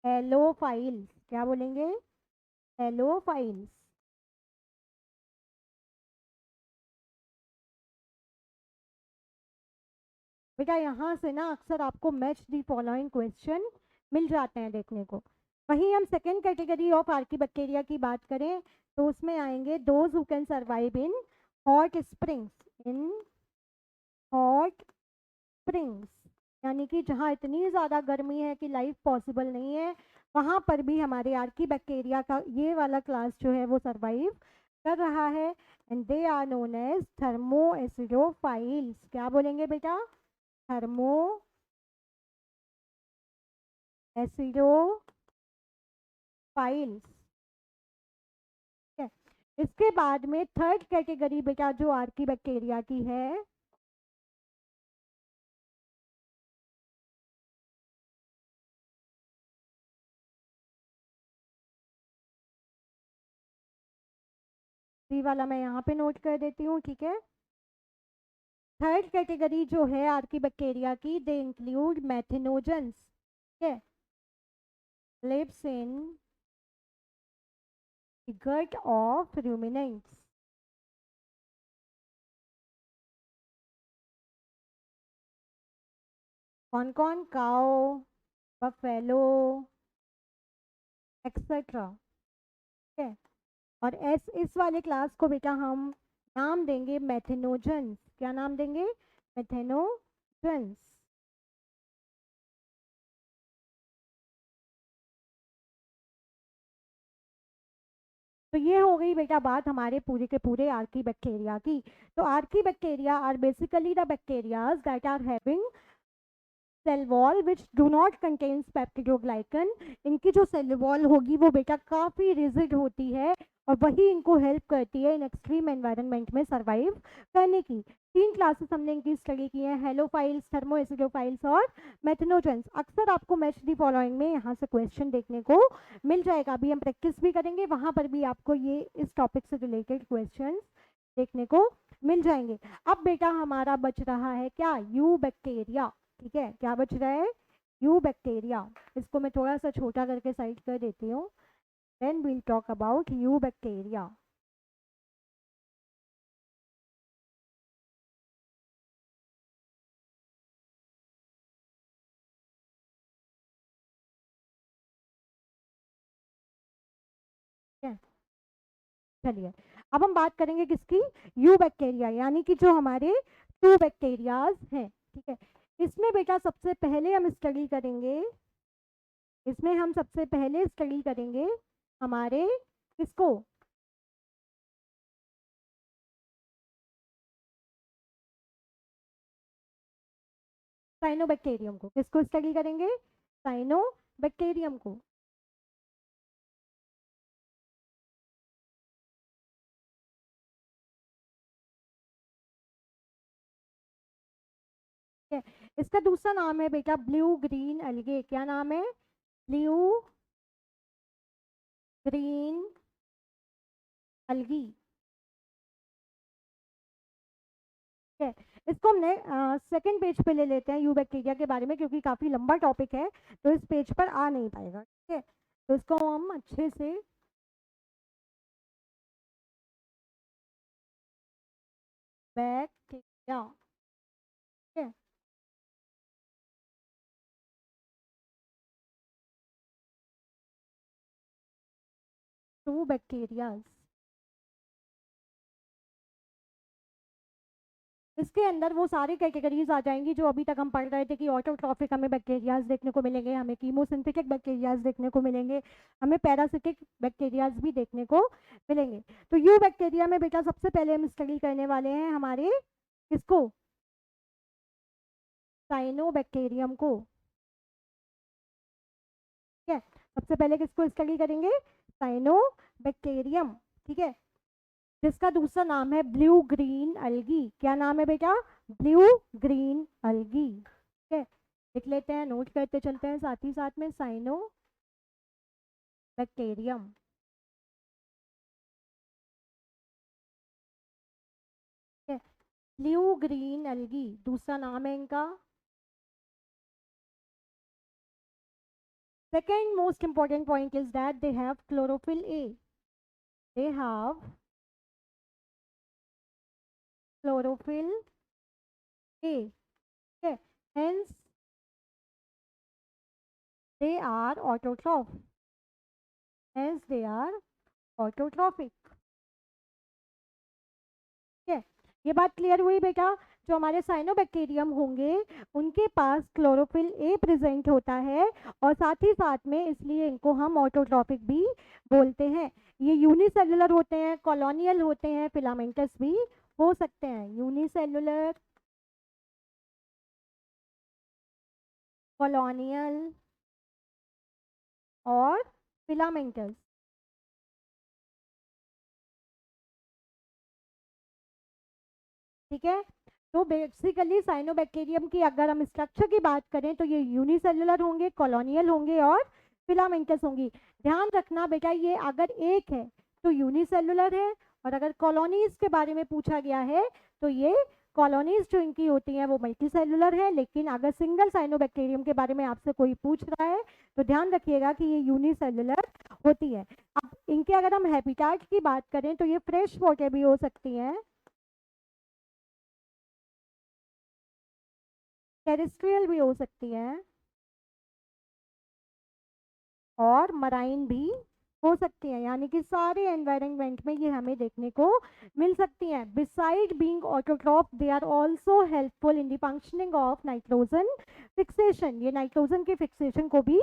हेलोफाइल्स। क्या बोलेंगे, हेलोफाइल्स। बेटा यहाँ से ना अक्सर आपको मैच दी फॉलोइंग क्वेश्चन मिल जाते हैं देखने को। वहीं हम second category of Archie bacteria की बात करें तो उसमें आएंगे those who can survive in hot springs, in hot springs, यानी कि जहाँ इतनी ज़्यादा गर्मी है कि लाइफ पॉसिबल नहीं है, वहाँ पर भी हमारे आर्की बैक्टीरिया का ये वाला क्लास जो है वो सरवाइव कर रहा है। And they are known as thermoacidophiles. क्या बोलेंगे बेटा, थर्मो एसिडोफाइल्स, ठीक है। इसके बाद में थर्ड कैटेगरी बेटा जो आर्की बैक्टीरिया की है, सी वाला मैं यहाँ पे नोट कर देती हूँ, ठीक है। थर्ड कैटेगरी जो है आर्कीबैक्टीरिया की, दे इंक्लूड मैथिनोजेंस, ठीक है, lives in gut of ruminants। कौन कौन? काओ, बफेलो, एक्सेट्रा, ठीक है। और इस वाले क्लास को बेटा हम नाम देंगे मैथिनोजेंस। क्या नाम देंगे? मैथिनोजेंस। तो ये हो गई बेटा बात हमारे पूरे के पूरे आर्की बैक्टीरिया की। तो archaebacteria are basically the bacterias that are having cell wall which do not contains peptidoglycan. इनकी जो सेल वॉल होगी वो बेटा काफ़ी रिजिड होती है और वही इनको हेल्प करती है इन एक्सट्रीम एनवायरनमेंट में सरवाइव करने की। 3 क्लासेस हमने इनकी स्टडी की है, हेलोफाइल्स, थर्मोएसिडोफाइल्स और मैथिनोजेंस। अक्सर आपको मैच दी फॉलोइंग में यहाँ से क्वेश्चन देखने को मिल जाएगा। अभी हम प्रैक्टिस भी करेंगे, वहाँ पर भी आपको ये इस टॉपिक से रिलेटेड क्वेश्चन देखने को मिल जाएंगे। अब बेटा हमारा बच रहा है क्या? यू बैक्टीरिया, ठीक है। क्या बच रहा है? You bacteria. इसको मैं थोड़ा सा छोटा करके साइड कर देती हूँ। Then we'll talk about eubacteria. चलिए अब हम बात करेंगे किसकी? यू बैक्टीरिया, यानी कि जो हमारे टू बैक्टीरियाज हैं, ठीक है। इसमें बेटा सबसे पहले हम स्टडी करेंगे, इसमें हम सबसे पहले स्टडी करेंगे हमारे किसको? साइनोबैक्टीरियम को। किसको स्टडी करेंगे? साइनोबैक्टीरियम को। ठीक है। इसका दूसरा नाम है बेटा ब्लू ग्रीन अलगे। क्या नाम है? ब्लू ग्रीन अलगी, ठीक है। इसको हमने सेकंड पेज पे ले लेते हैं यू बैक्टीरिया के बारे में, क्योंकि काफी लंबा टॉपिक है तो इस पेज पर आ नहीं पाएगा, ठीक है। तो इसको हम अच्छे से बैक्टीरिया, ठीक है। टू बैक्टीरियाज, इसके अंदर वो सारी कैटेगरीज आ जाएंगी जो अभी तक हम पढ़ रहे थे कि ऑटोट्रॉफिक हमें बैक्टीरियाज देखने को मिलेंगे, हमें कीमोसिंथेटिक बैक्टीरियाज देखने को मिलेंगे, हमें पैरासिटिक बैक्टीरियाज भी देखने को मिलेंगे। तो यू बैक्टीरिया में बेटा सबसे पहले हम स्टडी करने वाले हैं हमारे किसको? साइनोबैक्टीरियम को, ठीक है। सबसे पहले किसको स्टडी करेंगे? साइनोबैक्टीरियम, ठीक है, जिसका दूसरा नाम है ब्लू ग्रीन अलगी। क्या नाम है बेटा? ब्लू ग्रीन अलगी, ठीक है। लिख लेते हैं, नोट करते चलते हैं साथ ही साथ में, साइनो बैक्टीरियम, ठीक है। ब्लू ग्रीन अलगी दूसरा नाम है इनका। Second most important point is that they have chlorophyll A. They have chlorophyll A. Okay. Hence, they are autotroph. Hence, they are autotrophic. Okay. ये बात क्लियर हुई बेटा? जो हमारे साइनोबैक्टीरियम होंगे उनके पास क्लोरोफिल ए प्रेजेंट होता है और साथ ही साथ में इसलिए इनको हम ऑटोट्रॉपिक भी बोलते हैं। ये यूनिसेलुलर होते हैं, कॉलोनियल होते हैं, फिलामेंटस भी हो सकते हैं। यूनिसेलुलर, कॉलोनियल और फिलामेंटस, ठीक है। तो बेसिकली साइनोबैक्टीरियम की अगर हम स्ट्रक्चर की बात करें तो ये यूनिसेलुलर होंगे, कॉलोनियल होंगे और फिलामेंटस होंगी। ध्यान रखना बेटा, ये अगर एक है तो यूनिसेलुलर है और अगर कॉलोनीज के बारे में पूछा गया है तो ये कॉलोनीज जो इनकी होती हैं वो मल्टी सेलुलर है, लेकिन अगर सिंगल साइनोबैक्टीरियम के बारे में आपसे कोई पूछ रहा है तो ध्यान रखिएगा कि ये यूनिसेलुलर होती है। अब इनके अगर हम हैबिटेट की बात करें तो ये फ्रेश वाटर भी हो सकती हैं, टेरेस्ट्रियल भी हो सकती हैं, और मराइन भी हो सकती हैं, यानी कि सारे एनवायरनमेंट में ये हमें देखने को मिल सकती हैं। Besides being autotroph they are also helpful in the functioning of nitrogen fixation, ये नाइट्रोजन के फिक्सेशन को भी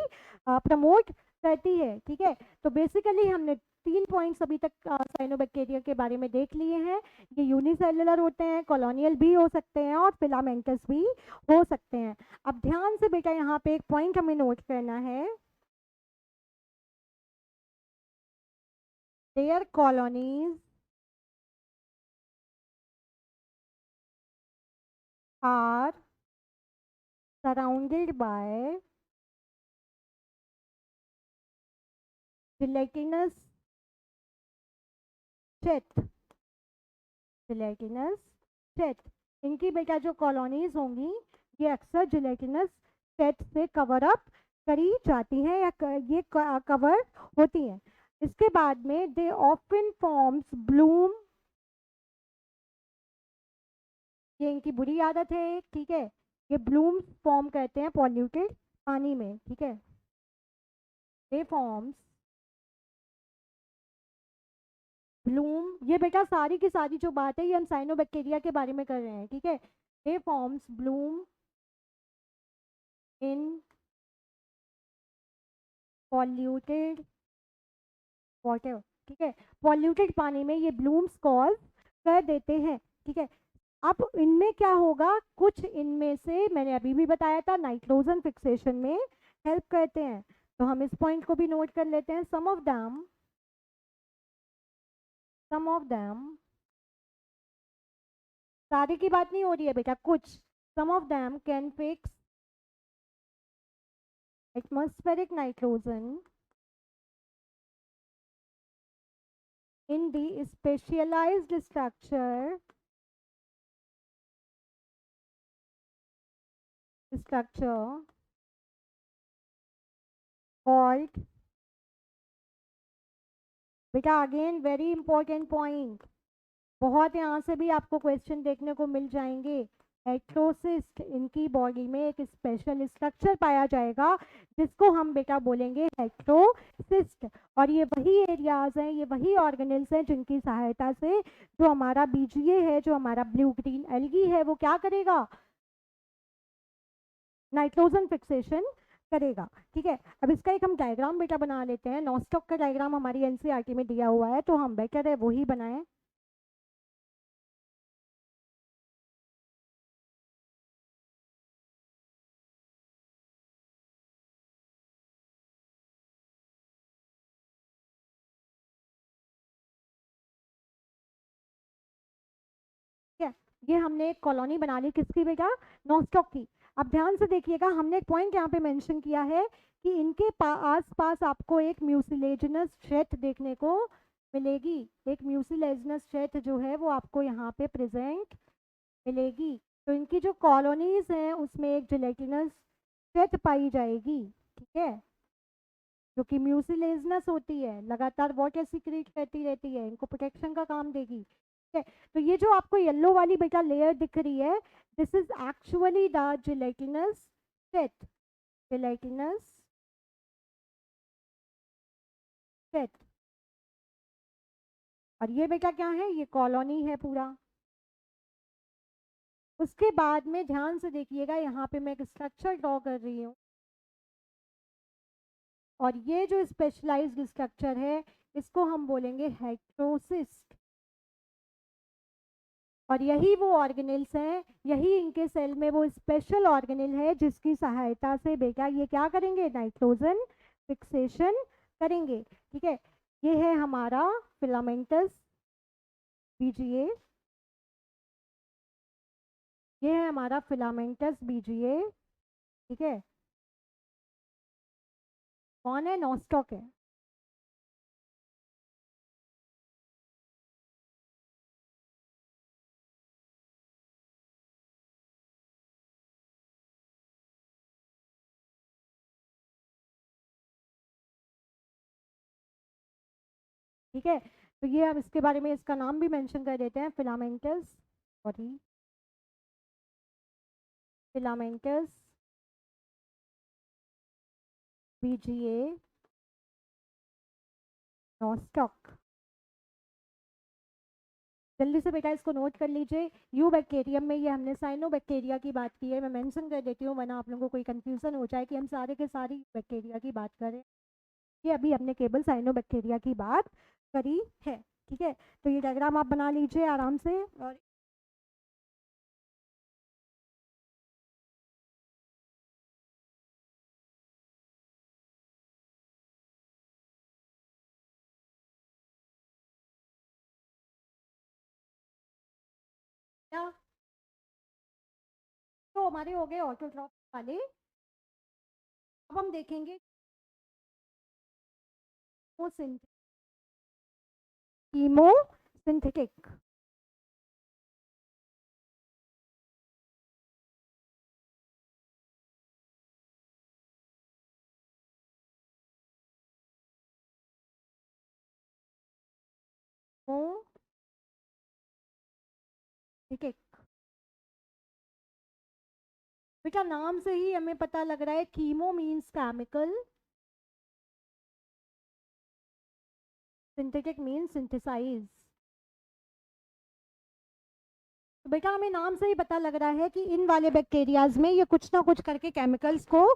प्रमोट करती है। ठीक है, तो बेसिकली हमने 3 पॉइंट्स अभी तक साइनोबैक्टीरिया के बारे में देख लिए हैं। ये यूनिसेलुलर होते हैं, कॉलोनियल भी हो सकते हैं और फिलामेंटस भी हो सकते हैं। अब ध्यान से बेटा यहाँ पे एक पॉइंट हमें नोट करना है, their colonies are surrounded by gelatinous sheath, gelatinous sheath। इनकी बेटा जो कॉलोनीज होंगी ये अक्सर जिलेटिनस शेथ से कवर अप करी जाती हैं या ये कवर होती हैं। इसके बाद में दे ऑफन फॉर्म्स ब्लूम, ये इनकी बुरी आदत है। ठीक है, ये ब्लूम फॉर्म करते हैं पॉल्यूटेड पानी में। ठीक है, दे फॉर्म्स ब्लूम, ये बेटा सारी की सारी जो बात है ये हम साइनोबैक्टीरिया के बारे में कर रहे हैं। ठीक है, दे फॉर्म्स ब्लूम इन पॉल्यूटेड वाटर। ठीक है, पॉल्यूटेड पानी में ये ब्लूम्स कॉज कर देते हैं। ठीक है, अब इनमें क्या होगा, कुछ इनमें से मैंने अभी भी बताया था नाइट्रोजन फिक्सेशन में हेल्प करते हैं, तो हम इस पॉइंट को भी नोट कर लेते हैं। सम ऑफ देम, सारे की बात नहीं हो रही है बेटा, कुछ some of them can fix atmospheric nitrogen in the specialized structure called, बेटा अगेन वेरी इंपॉर्टेंट पॉइंट, बहुत यहाँ से भी आपको क्वेश्चन देखने को मिल जाएंगे। हेट्रोसिस्ट, इनकी बॉडी में एक स्पेशल स्ट्रक्चर पाया जाएगा जिसको हम बेटा बोलेंगे हेट्रोसिस्ट, और ये वही एरियाज हैं, ये वही ऑर्गेनल्स हैं जिनकी सहायता से जो हमारा बीजीए है, जो हमारा ब्लू ग्रीन एल्गी है, वो क्या करेगा, नाइट्रोजन फिक्सेशन करेगा। ठीक है, अब इसका एक हम डायग्राम बेटा बना लेते हैं। नॉस्टॉक का डायग्राम हमारी एनसीईआरटी में दिया हुआ है, तो हम बेटर है वही बनाएं। ठीक है, ये हमने एक कॉलोनी बना ली, किसकी बेटा, नॉस्टॉक की। अब ध्यान से देखिएगा, हमने एक पॉइंट यहाँ पे मेंशन किया है कि इनके आस पास आपको एक म्यूसिलेजिनस शेथ देखने को मिलेगी। एक म्यूसिलेजिनस शेथ जो है वो आपको यहाँ पे प्रेजेंट मिलेगी। तो इनकी जो कॉलोनीज हैं उसमें एक जिलेटिनस शेथ पाई जाएगी। ठीक है, जो कि म्यूसिलेजिनस होती है, लगातार वाटर सीक्रेट करती रहती है, इनको प्रोटेक्शन का काम देगी। ठीक है, तो ये जो आपको येलो वाली बेटा लेयर दिख रही है, this is actually the gelatinous sheath, gelatinous sheath. और ये बेटा क्या है, ये कॉलोनी है पूरा। उसके बाद में ध्यान से देखिएगा, यहाँ पे मैं एक स्ट्रक्चर ड्रॉ कर रही हूँ, और ये जो स्पेशलाइज्ड स्ट्रक्चर है इसको हम बोलेंगे हेट्रोसिस्ट। और यही वो ऑर्गेनेल्स हैं, यही इनके सेल में वो स्पेशल ऑर्गेनेल है जिसकी सहायता से बेटा ये क्या करेंगे, नाइट्रोजन फिक्सेशन करेंगे। ठीक है, ये है हमारा फिलामेंटस बीजीए, ये है हमारा फिलामेंटस बीजीए। ठीक है, कौन है, नॉस्टॉक है। ठीक है, तो ये हम इसके बारे में इसका नाम भी मेंशन कर देते हैं, filamentous, sorry, filamentous BGA Nostoc. जल्दी से बेटा इसको नोट कर लीजिए। यू बैक्टीरियम में ये हमने साइनोबैक्टीरिया की बात की है, मैं मेंशन कर देती हूँ वरना आप लोगों को कोई कंफ्यूजन हो जाए कि हम सारे के सारी बैक्टीरिया की बात करें। ये अभी हमने केवल साइनोबैक्टीरिया की बात करी है। ठीक है, तो ये डायग्राम आप बना लीजिए आराम से। और क्या, तो हमारे हो गए ऑटोट्रॉफ वाले। अब हम देखेंगे कीमोसिंथेटिक। बेटा नाम से ही हमें पता लग रहा है, chemo means chemical, synthetic means synthesize. तो बेटा हमें नाम से ही पता लग रहा है कि इन वाले बैक्टीरियाज में ये कुछ ना कुछ करके केमिकल्स को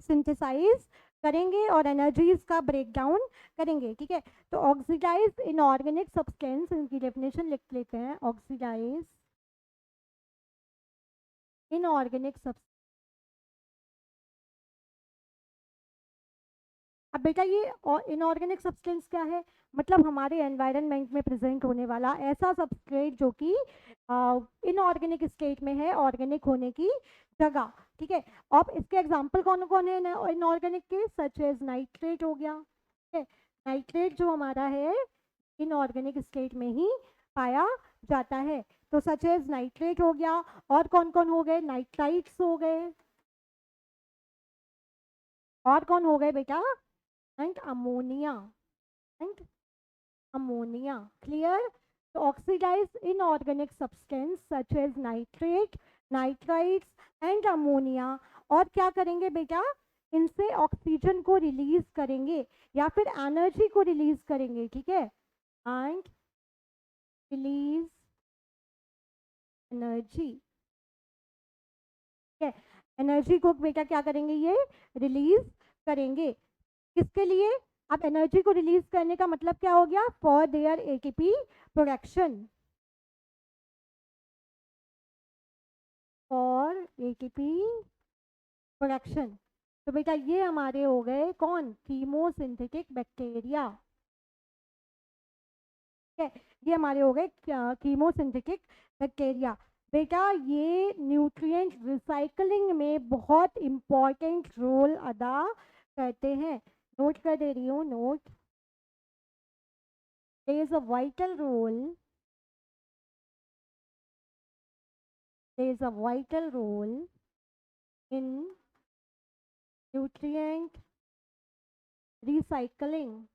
सिंथेसाइज करेंगे और एनर्जीज का ब्रेक डाउन करेंगे। ठीक है, तो ऑक्सीडाइज इनऑर्गेनिक सब्सटेंस, इनकी डेफिनेशन लिख लेते हैं, ऑक्सीडाइज इनऑर्गेनिक सब्सटेंस। अब बेटा ये इनऑर्गेनिक सब्सटेंस क्या है, मतलब हमारे एनवायरनमेंट में प्रेजेंट होने वाला ऐसा सब्सट्रेट जो कि इनऑर्गेनिक स्टेट में है ऑर्गेनिक होने की जगह। ठीक है, अब इसके एग्जांपल कौन कौन है इनऑर्गेनिक के, सच एज नाइट्रेट हो गया। ठीक है, नाइट्रेट जो हमारा है इनऑर्गेनिक स्टेट में ही पाया जाता है, तो सच एज नाइट्रेट हो गया। और कौन कौन हो गए, नाइट्राइट्स हो गए, और कौन हो गए बेटा, and ammonia, and ammonia. Clear, तो oxidize inorganic substance such as nitrate, nitrites and ammonia. और क्या करेंगे बेटा, इनसे ऑक्सीजन को रिलीज करेंगे या फिर एनर्जी को रिलीज करेंगे। ठीक है, एंड रिलीज एनर्जी। ठीक है, एनर्जी को बेटा क्या करेंगे, ये रिलीज करेंगे। किसके लिए, अब एनर्जी को रिलीज करने का मतलब क्या हो गया, for their ATP production, for ATP production. तो बेटा ये हमारे हो गए कौन, कीमोसिंथेटिक बैक्टीरिया। ठीक है, ये हमारे हो गए कीमोसिंथेटिक बैक्टीरिया। बेटा ये न्यूट्रिएंट रिसाइकलिंग में बहुत इंपॉर्टेंट रोल अदा करते हैं। नोट कर दे रही हूँ, note, there is a vital role, there is a vital role in nutrient recycling।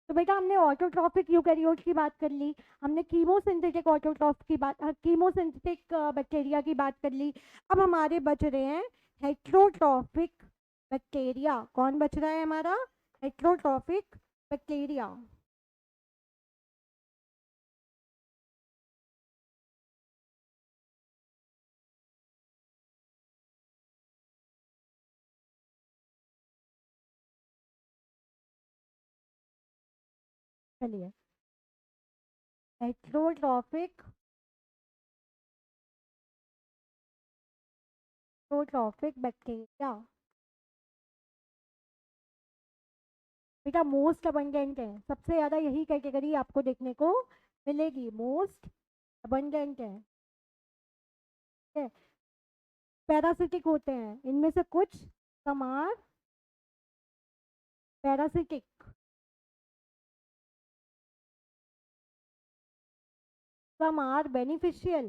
तो बेटा हमने ऑटोट्रॉफिक यूकैरियोट की बात कर ली, हमने कीमोसिंथेटिक ऑटोट्रॉफ की बात, कीमोसिंथेटिक बैक्टीरिया की बात कर ली। अब हमारे बच रहे हैं हेट्रोट्रॉफिक बैक्टीरिया। कौन बच रहा है हमारा, हेट्रोट्रॉफिक बैक्टीरिया। चलिए, हेट्रोट्रॉफिक, हेट्रोट्रॉफिक बैक्टीरिया बेटा मोस्ट अबंडेंट है, सबसे ज़्यादा यही कैटेगरी आपको देखने को मिलेगी, मोस्ट अबंडेंट है। पैरासिटिक होते हैं, इनमें से कुछ समार पैरासिटिक, some are beneficial।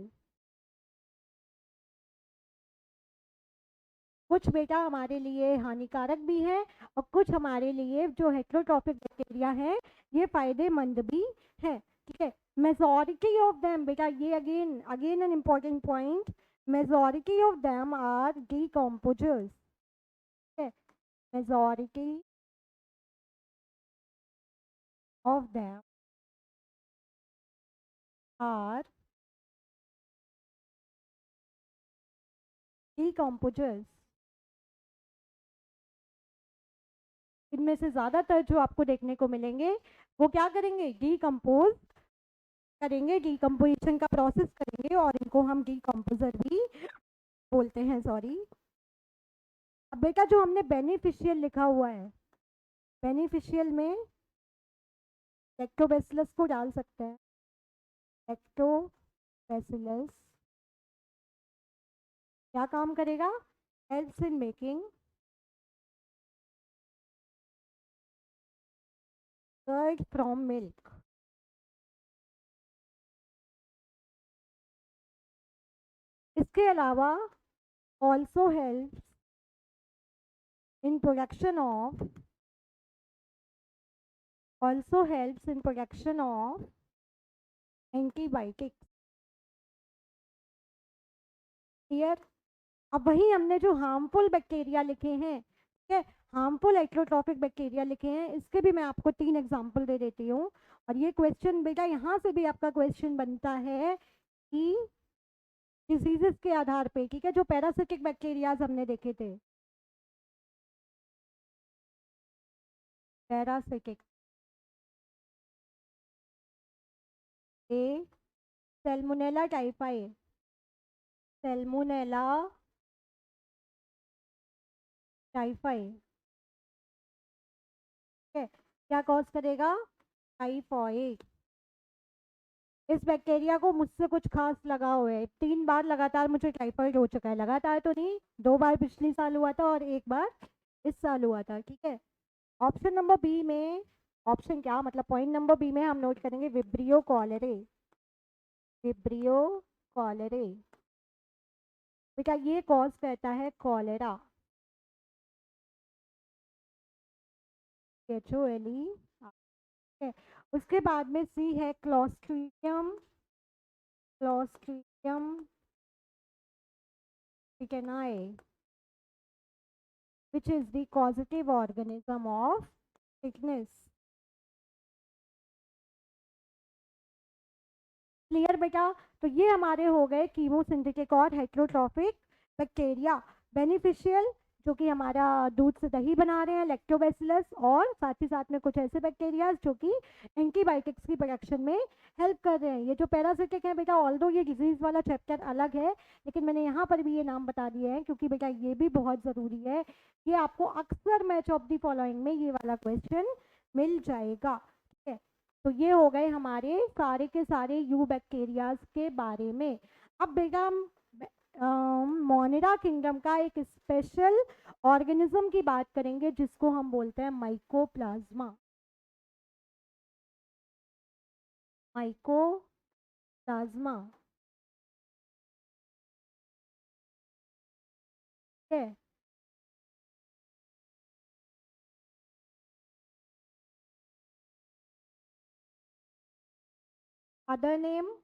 कुछ बेटा हमारे लिए हानिकारक भी है और कुछ हमारे लिए जो हेट्रोट्रॉफिक बैक्टीरिया है ये फायदेमंद भी है, ठीक है। मेजॉरिटी ऑफ देम बेटा, ये again again an important point, majority of them are decomposers, ठीक है। Majority of them are decomposers. इनमें से ज्यादातर जो आपको देखने को मिलेंगे वो क्या करेंगे, डीकम्पोज करेंगे, डीकम्पोजिशन का प्रोसेस करेंगे और इनको हम डीकम्पोजर भी बोलते हैं, सॉरी। अब बेटा जो हमने बेनिफिशियल लिखा हुआ है, बेनिफिशियल में लैक्टोबैसिलस को डाल सकते हैं। लैक्टोबैसिलस क्या काम करेगा, helps in making curd from milk. इसके अलावा also helps in production of antibiotics. Clear. अब वही हमने जो हार्मफुल बैक्टीरिया लिखे हैं, ठीक है, हार्मफुल एक्टोट्रॉफिक बैक्टीरिया लिखे हैं, इसके भी मैं आपको 3 एग्जांपल दे देती हूँ। और ये क्वेश्चन बेटा यहाँ से भी आपका क्वेश्चन बनता है कि डिजीजेस के आधार पे, ठीक है, जो पैरासिटिक बैक्टीरियाज हमने देखे थे, पैरासिटिक, ए सैल्मोनेला टाइफाई, सैल्मोनेला टाइफाई, ठीक है, क्या कॉज करेगा, टाइफॉइड। इस बैक्टीरिया को मुझसे कुछ खास लगा हुआ है, 3 बार लगातार मुझे टाइफाइड हो चुका है, लगातार तो नहीं, 2 बार पिछले साल हुआ था और 1 बार इस साल हुआ था, ठीक है। ऑप्शन नंबर बी में, ऑप्शन क्या मतलब पॉइंट नंबर बी में हम नोट करेंगे विब्रियो कॉलेरे, विब्रियो कॉलेरे। बेटा ये कॉज करता है कॉलेरा, HOLE, है। उसके बाद में सी है Clostridium, Clostridium tetani, which is the causative organism of sickness। Clear बेटा। तो ये हमारे हो गए कीमोसिंथेटिक और हेट्रोट्रॉफिक बैक्टीरिया। बेनिफिशियल जो कि हमारा दूध से दही बना रहे हैं, लैक्टोबैसिलस, और साथ ही साथ में कुछ ऐसे बैक्टीरिया जो कि एंटीबायोटिक्स की प्रोडक्शन में हेल्प कर रहे हैं। ये जो पैरासिटिक है बेटा, ऑल्दो ये डिजीज वाला चैप्टर अलग है, लेकिन मैंने यहाँ पर भी ये नाम बता दिए हैं क्योंकि बेटा ये भी बहुत ज़रूरी है। ये आपको अक्सर मैच ऑफ द फॉलोइंग में ये वाला क्वेश्चन मिल जाएगा, ठीक है। तो ये हो गए हमारे सारे के सारे यू बैक्टीरियाज के बारे में। अब बेटा हम मोनेरा किंगडम का एक स्पेशल ऑर्गेनिज्म की बात करेंगे जिसको हम बोलते हैं माइकोप्लाज्मा, माइकोप्लाज्मा, ठीक है। Other name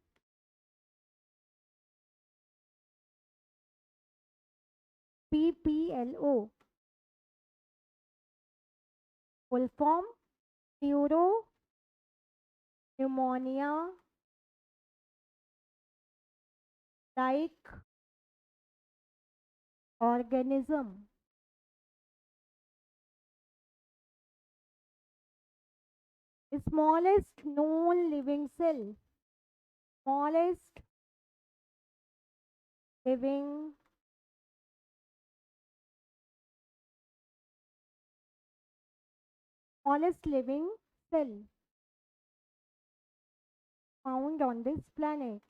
PPLO, full form furrow pneumonia like organism, smallest known living cell, smallest living smallest living cell found on this planet,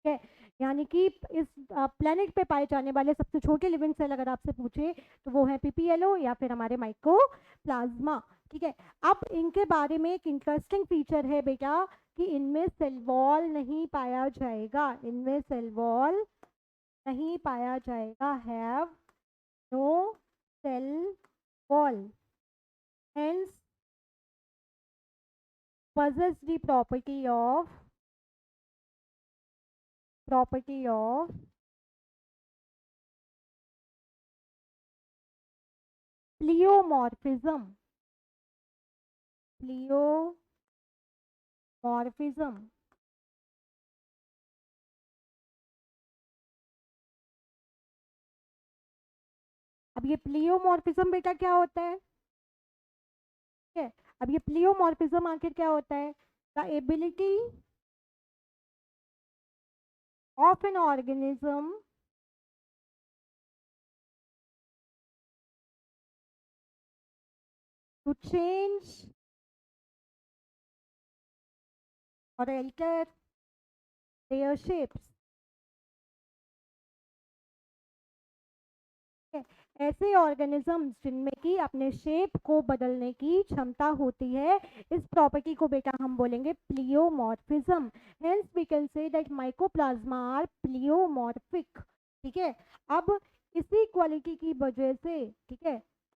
है। यानी कि इस प्लेनेट पे पाए जाने वाले सबसे छोटे लिविंग सेल अगर आपसे पूछे तो वो है PPLO या फिर हमारे माइकोप्लाज्मा, ठीक है। अब इनके बारे में एक इंटरेस्टिंग फीचर है बेटा कि इनमें सेल वॉल नहीं पाया जाएगा, इनमें सेल वॉल नहीं पाया जाएगा, have no cell wall, hence possess the property of pleomorphism, pleomorphism। अब ये प्लियोमॉर्फिज्म बेटा क्या होता है? ठीक है, अब ये प्लियोमॉर्फिज्म आखिर क्या होता है? The ability of an organism to change और alter their shapes। ऐसे ऑर्गेनिजम्स जिनमें कि अपने शेप को बदलने की क्षमता होती है, इस प्रॉपर्टी को बेटा हम बोलेंगे pleomorphism. Hence we can say that mycoplasma are pleomorphic. ठीक है, अब इसी क्वालिटी की वजह से, ठीक है,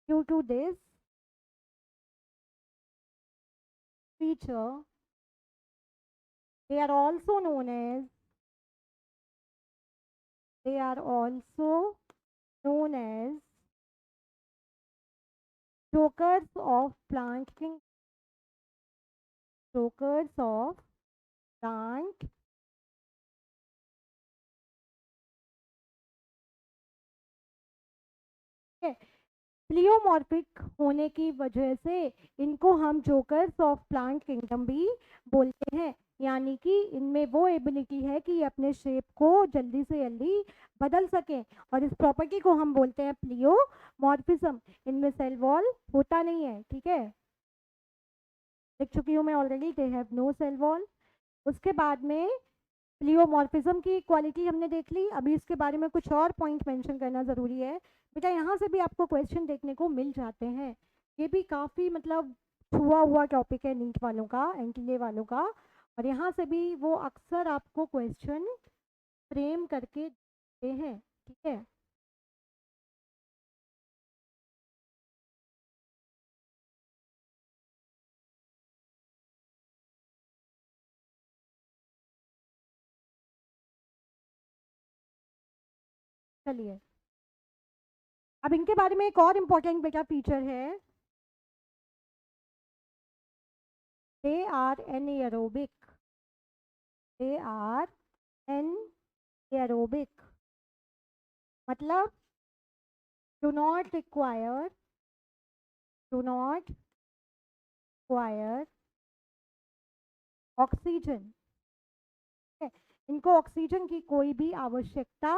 due to this feature they are also known as they are also known as jokers of plant king, jokers of plant pleomorphic होने की वजह से इनको हम जोकर्स ऑफ प्लांट किंगडम भी बोलते हैं, यानी कि इनमें वो एबिलिटी है कि ये अपने शेप को जल्दी से जल्दी बदल सकें, और इस प्रॉपर्टी को हम बोलते हैं प्लियोमॉर्फिज्म। इनमें सेल वॉल होता नहीं है, ठीक है, देख चुकी हूँ मैं already, they have no cell wall. उसके बाद में प्लियोमॉर्फिज्म की क्वालिटी हमने देख ली, अभी इसके बारे में कुछ और पॉइंट मेंशन करना ज़रूरी है बेटा। यहाँ से भी आपको क्वेश्चन देखने को मिल जाते हैं, ये भी काफ़ी मतलब छुआ हुआ टॉपिक है नीट वालों का, एनटीए वालों का, और यहाँ से भी वो अक्सर आपको क्वेश्चन फ्रेम करके देते हैं, ठीक है। चलिए, अब इनके बारे में एक और इम्पोर्टेंट बेटा फीचर है, they are anaerobic, they are anaerobic, मतलब do not require ऑक्सीजन। इनको ऑक्सीजन की कोई भी आवश्यकता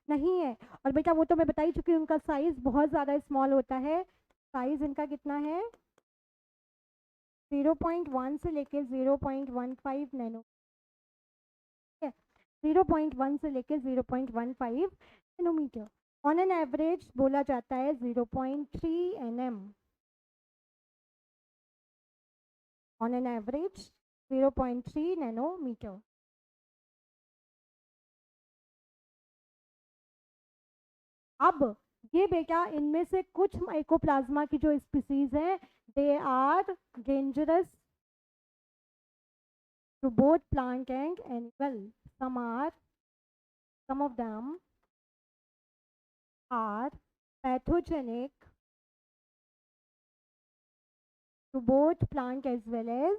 नहीं है, और बेटा वो तो मैं बता ही चुकी हूँ, उनका साइज बहुत ज़्यादा स्मॉल होता है। साइज इनका कितना है? 0.1 से लेके 0.15 नैनो, 0.1 से लेके 0.15 नैनोमीटर। ऑन एन एवरेज बोला जाता है 0.3 nm, on an average 0.3 nanometer. अब ये बेटा इनमें से कुछ माइकोप्लाज्मा की जो स्पीसीज हैं, they are dangerous to both plant and animal. some of them are pathogenic to both plant as well as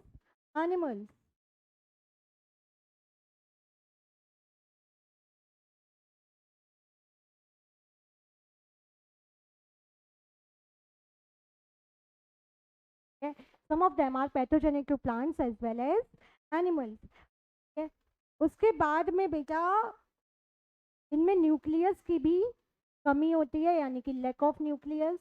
animals। some of them are pathogenic to plants as well as animals। उसके बाद में बेटा इनमें न्यूक्लियस की भी कमी होती है, यानी कि लैक ऑफ न्यूक्लियस।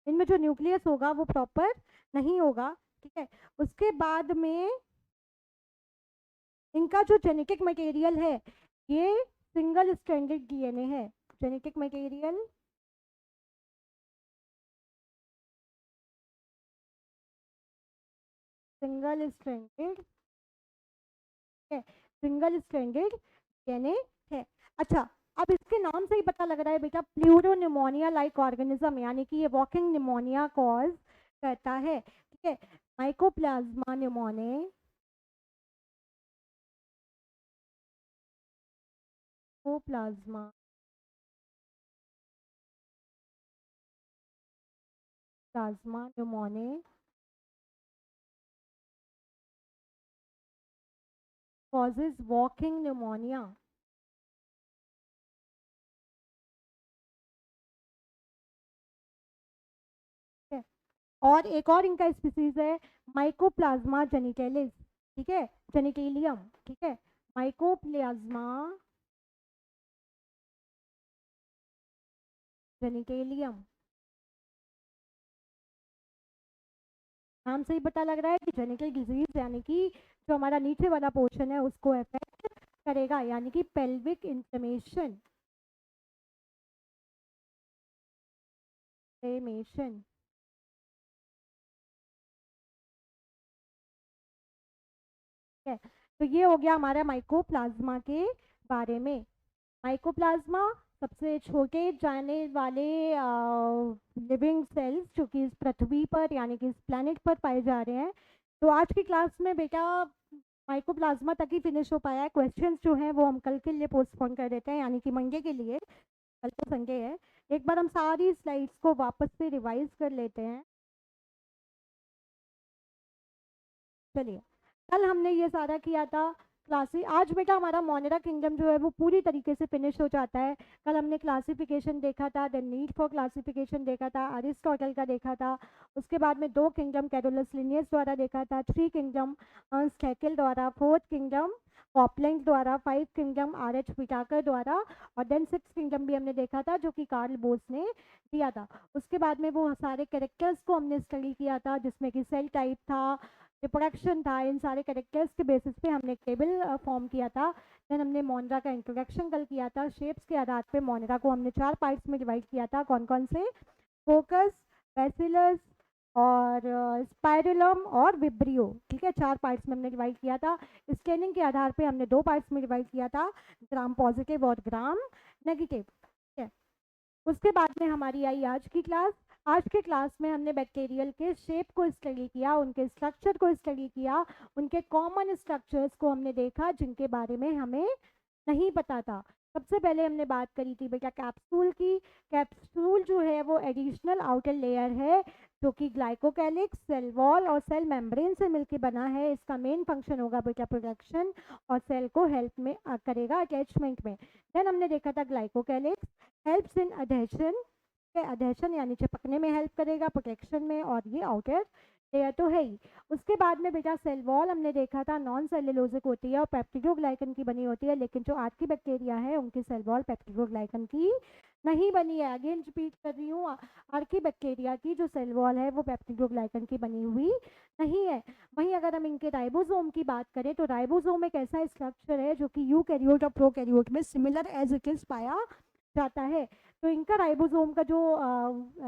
इनमें जो न्यूक्लियस होगा वो प्रॉपर नहीं होगा, ठीक है। उसके बाद में इनका जो जेनेटिक मटेरियल है ये सिंगल स्ट्रैंडेड डीएनए है, जेनेटिक मटेरियल सिंगल स्ट्रैंडेड है, सिंगल स्ट्रैंडेड डीएनए है। अच्छा, अब इसके नाम से ही पता लग रहा है बेटा, प्लूरोनिमोनिया लाइक ऑर्गेनिज्म, यानी कि ये वॉकिंग निमोनिया कॉज करता है। ठीक है, Mycoplasma pneumoniae, plasma plasma pneumoniae causes walking pneumonia। ठीक है, और एक और इनका स्पीसीज है माइकोप्लाज्मा जेनिटलिस। ठीक है, जेनिटेलियम। ठीक है, माइकोप्लाज्मा जेनिटेलियम, नाम से ही पता लग रहा है कि जेनिटल डिजीज, यानी कि जो हमारा नीचे वाला पोर्शन है उसको अफेक्ट करेगा, यानी कि पेल्विक इंफ्लेमेशन। इंफ्लेमेशन, ठीक है, तो ये हो गया हमारा माइकोप्लाज्मा के बारे में। माइकोप्लाज्मा सबसे छोटे जाने वाले लिविंग सेल्स जो कि इस पृथ्वी पर यानी कि इस प्लैनेट पर पाए जा रहे हैं। तो आज की क्लास में बेटा माइकोप्लाज्मा तक ही फिनिश हो पाया है। क्वेश्चंस जो हैं वो हम कल के लिए पोस्टपोन कर देते हैं, यानी कि मंडे के लिए। कल तो संडे है। एक बार हम सारी स्लाइड्स को वापस से रिवाइज कर लेते हैं। चलिए, कल हमने ये सारा किया था क्लासी। आज बेटा हमारा मोनेरा किंगडम जो है वो पूरी तरीके से फिनिश हो जाता है। कल हमने क्लासिफिकेशन देखा था, द नीड फॉर क्लासिफिकेशन देखा था, अरिस्टोटल का देखा था। उसके बाद में 2 किंगडम कैरोलस लिनियस द्वारा देखा था, 3 किंगडम अर्नस्ट हैकेल द्वारा, 4th किंगडम कॉपलैंड द्वारा, 5 किंगडम आर एच विटाकर द्वारा, और देन 6 किंगडम भी हमने देखा था जो कि कार्ल बोस ने दिया था। उसके बाद में वो सारे कैरेक्टर्स को हमने स्टडी किया था, जिसमें कि सेल टाइप था, रिप्रोडक्शन था। इन सारे कैरेक्टर्स के बेसिस पे हमने एक टेबल फॉर्म किया था। देन हमने मोनेरा का इंट्रोडक्शन कल किया था। शेप्स के आधार पे मोनेरा को हमने 4 पार्ट्स में डिवाइड किया था। कौन कौन से? फोकस, बैसिलस और स्पाइरलम और विब्रियो। ठीक है, 4 पार्ट्स में हमने डिवाइड किया था। स्केलिंग के आधार पे हमने 2 पार्ट्स में डिवाइड किया था, ग्राम पॉजिटिव और ग्राम नेगेटिव। ठीक है, उसके बाद में हमारी आई आज की क्लास। आज के क्लास में हमने बैक्टीरियल के शेप को स्टडी किया, उनके स्ट्रक्चर को स्टडी किया, उनके कॉमन स्ट्रक्चर्स को हमने देखा जिनके बारे में हमें नहीं पता था। सबसे पहले हमने बात करी थी बेटा कैप्सूल की। कैप्सूल जो है वो एडिशनल आउटर लेयर है जो कि ग्लाइकोकैलिक्स, सेल वॉल और सेल मेम्ब्रेन से मिलकर बना है। इसका मेन फंक्शन होगा बेटा प्रोटेक्शन और सेल को हेल्प में करेगा अटैचमेंट में। देन हमने देखा था ग्लाइकोकैलिक्स हेल्प्स इन अधेशन, अधेशन यानी चिपकने में हेल्प करेगा, प्रोटेक्शन में, और ये आउटर लेयर तो है ही। उसके बाद में बेटा सेल वॉल हमने देखा था नॉन सेल्यूलोजिक होती है और पेप्टिडोग्लाइकन की बनी होती है, लेकिन जो आज की बैक्टीरिया है उनकी सेल वॉल पेप्टिडोग्लाइकन की नहीं बनी है। अगेन रिपीट कर रही हूँ, आर्की बैक्टीरिया की जो सेल वॉल है वो पेप्टिडोग्लाइकन की बनी हुई नहीं है। वहीं अगर हम इनके राइबोसोम की बात करें तो राइबोसोम एक ऐसा स्ट्रक्चर है जो कि यूकैरियोट और प्रोकैरियोट में सिमिलर एज इट इज पाया जाता है। तो इनका राइबोसोम का जो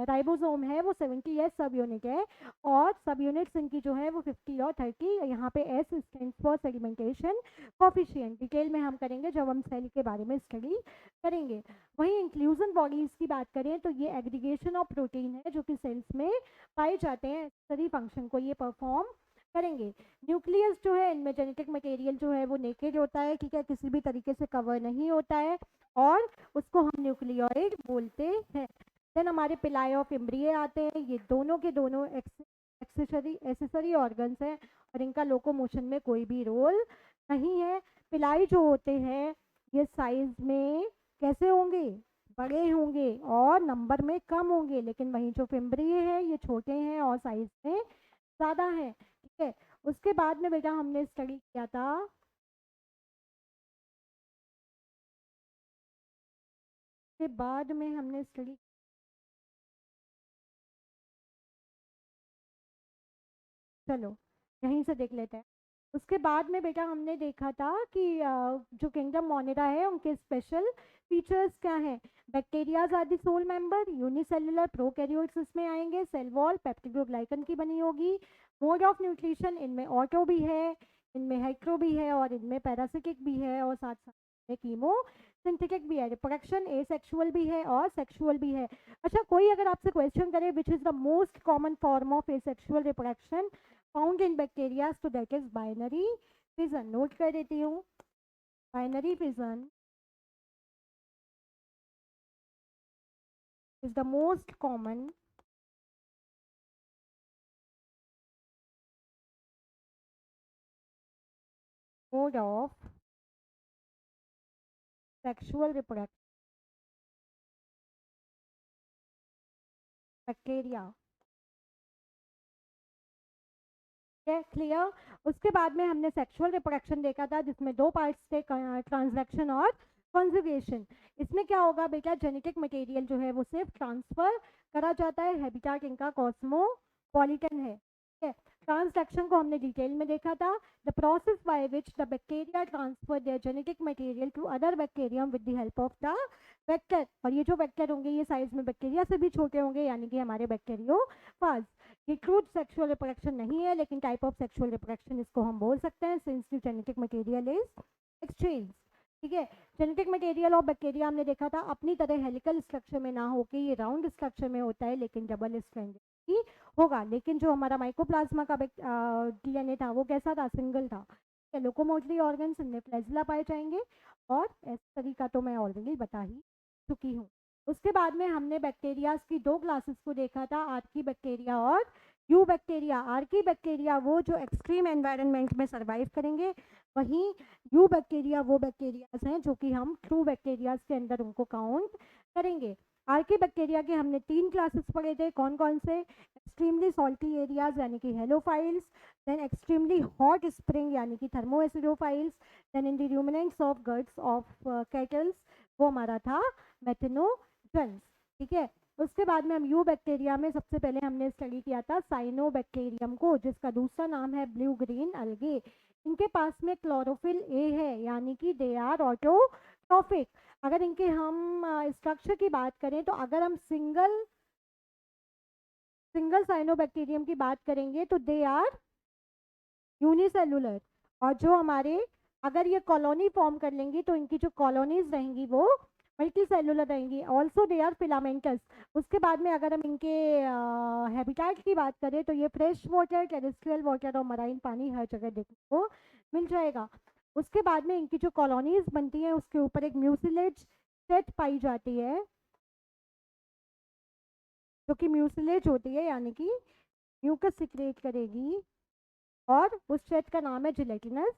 राइबोसोम है वो 70s सब यूनिट है, और सब यूनिट्स इनकी जो है वो 50 और 30। यहाँ पे S stands for segmentation coefficient. Detail में हम करेंगे जब हम सेल के बारे में स्टडी करेंगे। वहीं इंक्लूजन बॉडीज की बात करें तो ये एग्रीगेशन ऑफ प्रोटीन है जो कि सेल्स में पाए जाते हैं, सभी फंक्शन को ये परफॉर्म करेंगे। न्यूक्लियस जो है इनमें जेनेटिक मटेरियल जो है वो नेकेड होता है, ठीक है, किसी भी तरीके से कवर नहीं होता है, और उसको हम न्यूक्लियोइड बोलते हैं। देन हमारे पिलाई ऑफ इम्ब्रिये आते हैं। ये दोनों के दोनों एक्सेसरी ऑर्गन्स हैं और इनका लोकोमोशन में कोई भी रोल नहीं है। पिलाई जो होते हैं ये साइज में कैसे होंगे? बड़े होंगे और नंबर में कम होंगे, लेकिन वहीं जो फिम्ब्रिये हैं ये छोटे हैं और साइज में ज़्यादा है। ठीक है, उसके बाद में बेटा हमने स्टडी किया था, के बाद में हमने स्टडी, चलो यहीं से देख लेते हैं। उसके बाद में बेटा हमने देखा था कि जो किंगडम मोनेरा है उनके स्पेशल फीचर्स क्या हैं। Bacterias are the sole member, unicellular prokaryotes इसमें आएंगे, सेल वॉल पेप्टिडोग्लाइकन की बनी होगी। मोड ऑफ न्यूट्रिशन इनमें ऑटो भी है, इनमें हेट्रो भी है और इनमें पैरासिटिक भी है और साथ साथ में कीमो सिंथेटिक भी है। रिप्रोडक्शन एसेक्सुअल भी है और सेक्सुअल भी है। अच्छा, कोई अगर आपसे क्वेश्चन करे which is the most common form of asexual reproduction found in bacteria, तो that is binary fission. Note कर देती हूँ, binary fission is the most common mode of sexual reproduction bacteria। Clear. उसके बाद में हमने सेक्सुअल रिप्रोडक्शन देखा था जिसमें दो पार्ट्स थे, ट्रांसलेक्शन और कॉन्जुगेशन। इसमें क्या होगा बेटा, जेनेटिक मटेरियल जो है वो सिर्फ ट्रांसफर करा जाता है, हैबिटेट इनका कॉस्मोपॉलिटन है। ट्रांसलेक्शन को हमने डिटेल में देखा था, the process by which the bacteria transfer their genetic material to other bacterium with the help of the vector. और ये जो वेक्टर होंगे ये साइज में बैक्टीरिया से भी छोटे होंगे, यानी कि हमारे बैक्टीरियोफाज। ये ट्रूथ सेक्सुअल रिप्रोडक्शन नहीं है, लेकिन टाइप ऑफ सेक्सुअल रिप्रोडक्शन इसको हम बोल सकते हैं, since the genetic material is exchange. ठीक है, जेनेटिक मटेरियल ऑफ बैक्टीरिया हमने देखा था अपनी तरह हेलिकल स्ट्रक्चर में ना होके ये राउंड स्ट्रक्चर में होता है, लेकिन डबल स्ट्रैंडेड ही होगा। लेकिन जो हमारा माइकोप्लाज्मा का डीएनए था वो कैसा था, सिंगल था। लोकोमोटरी ऑर्गन्स इनमें फ्लैजिला पाए जाएंगे और इस तरीका तो मैं ऑलरेडी बता ही चुकी हूँ। उसके बाद में हमने बैक्टीरियाज की दो क्लासेस को देखा था, आर्की बैक्टीरिया और यू बैक्टीरिया। आर्की बैक्टीरिया वो जो एक्सट्रीम एनवायरनमेंट में सर्वाइव करेंगे, वहीं यू बैक्टीरिया वो बैक्टीरियाज हैं जो कि हम ट्रू बैक्टीरियाज के अंदर उनको काउंट करेंगे। आर्की बैक्टीरिया के हमने 3 क्लासेस पढ़े थे, कौन कौन से, एक्सट्रीमली सॉल्टी एरियाज यानी कि halophiles, then extremely hot spring यानी कि thermoacidophiles, then in the ruminants of guts of cattles वो हमारा था मेथनोजन्स। ठीक है, उसके बाद में हम यू बैक्टीरिया में सबसे पहले हमने स्टडी किया था साइनोबैक्टीरियम को, जिसका दूसरा नाम है ब्लू ग्रीन अलगे। इनके पास में क्लोरोफिल ए है, यानी कि दे आर ऑटोट्रॉफिक। अगर इनके हम स्ट्रक्चर की बात करें तो अगर हम सिंगल साइनोबैक्टीरियम की बात करेंगे तो दे आर यूनिसेलुलर। और जो हमारे अगर ये कॉलोनी फॉर्म कर लेंगी तो इनकी जो कॉलोनीज रहेंगी वो मल्टी सेलुलर रहेंगी, ऑल्सो दे आर फिलामेंटस। उसके बाद में अगर हम इनके हैबिटेट की बात करें तो ये फ्रेश वाटर, टेरेस्ट्रियल वाटर और मराइन पानी हर जगह देखने को मिल जाएगा। उसके बाद में इनकी जो कॉलोनीज बनती हैं उसके ऊपर एक म्यूसिलेज सेट पाई जाती है, जो कि म्यूसिलेज होती है यानी कि म्यूकस सिक्रेट करेगी और उस सेट का नाम है जिलेटिनस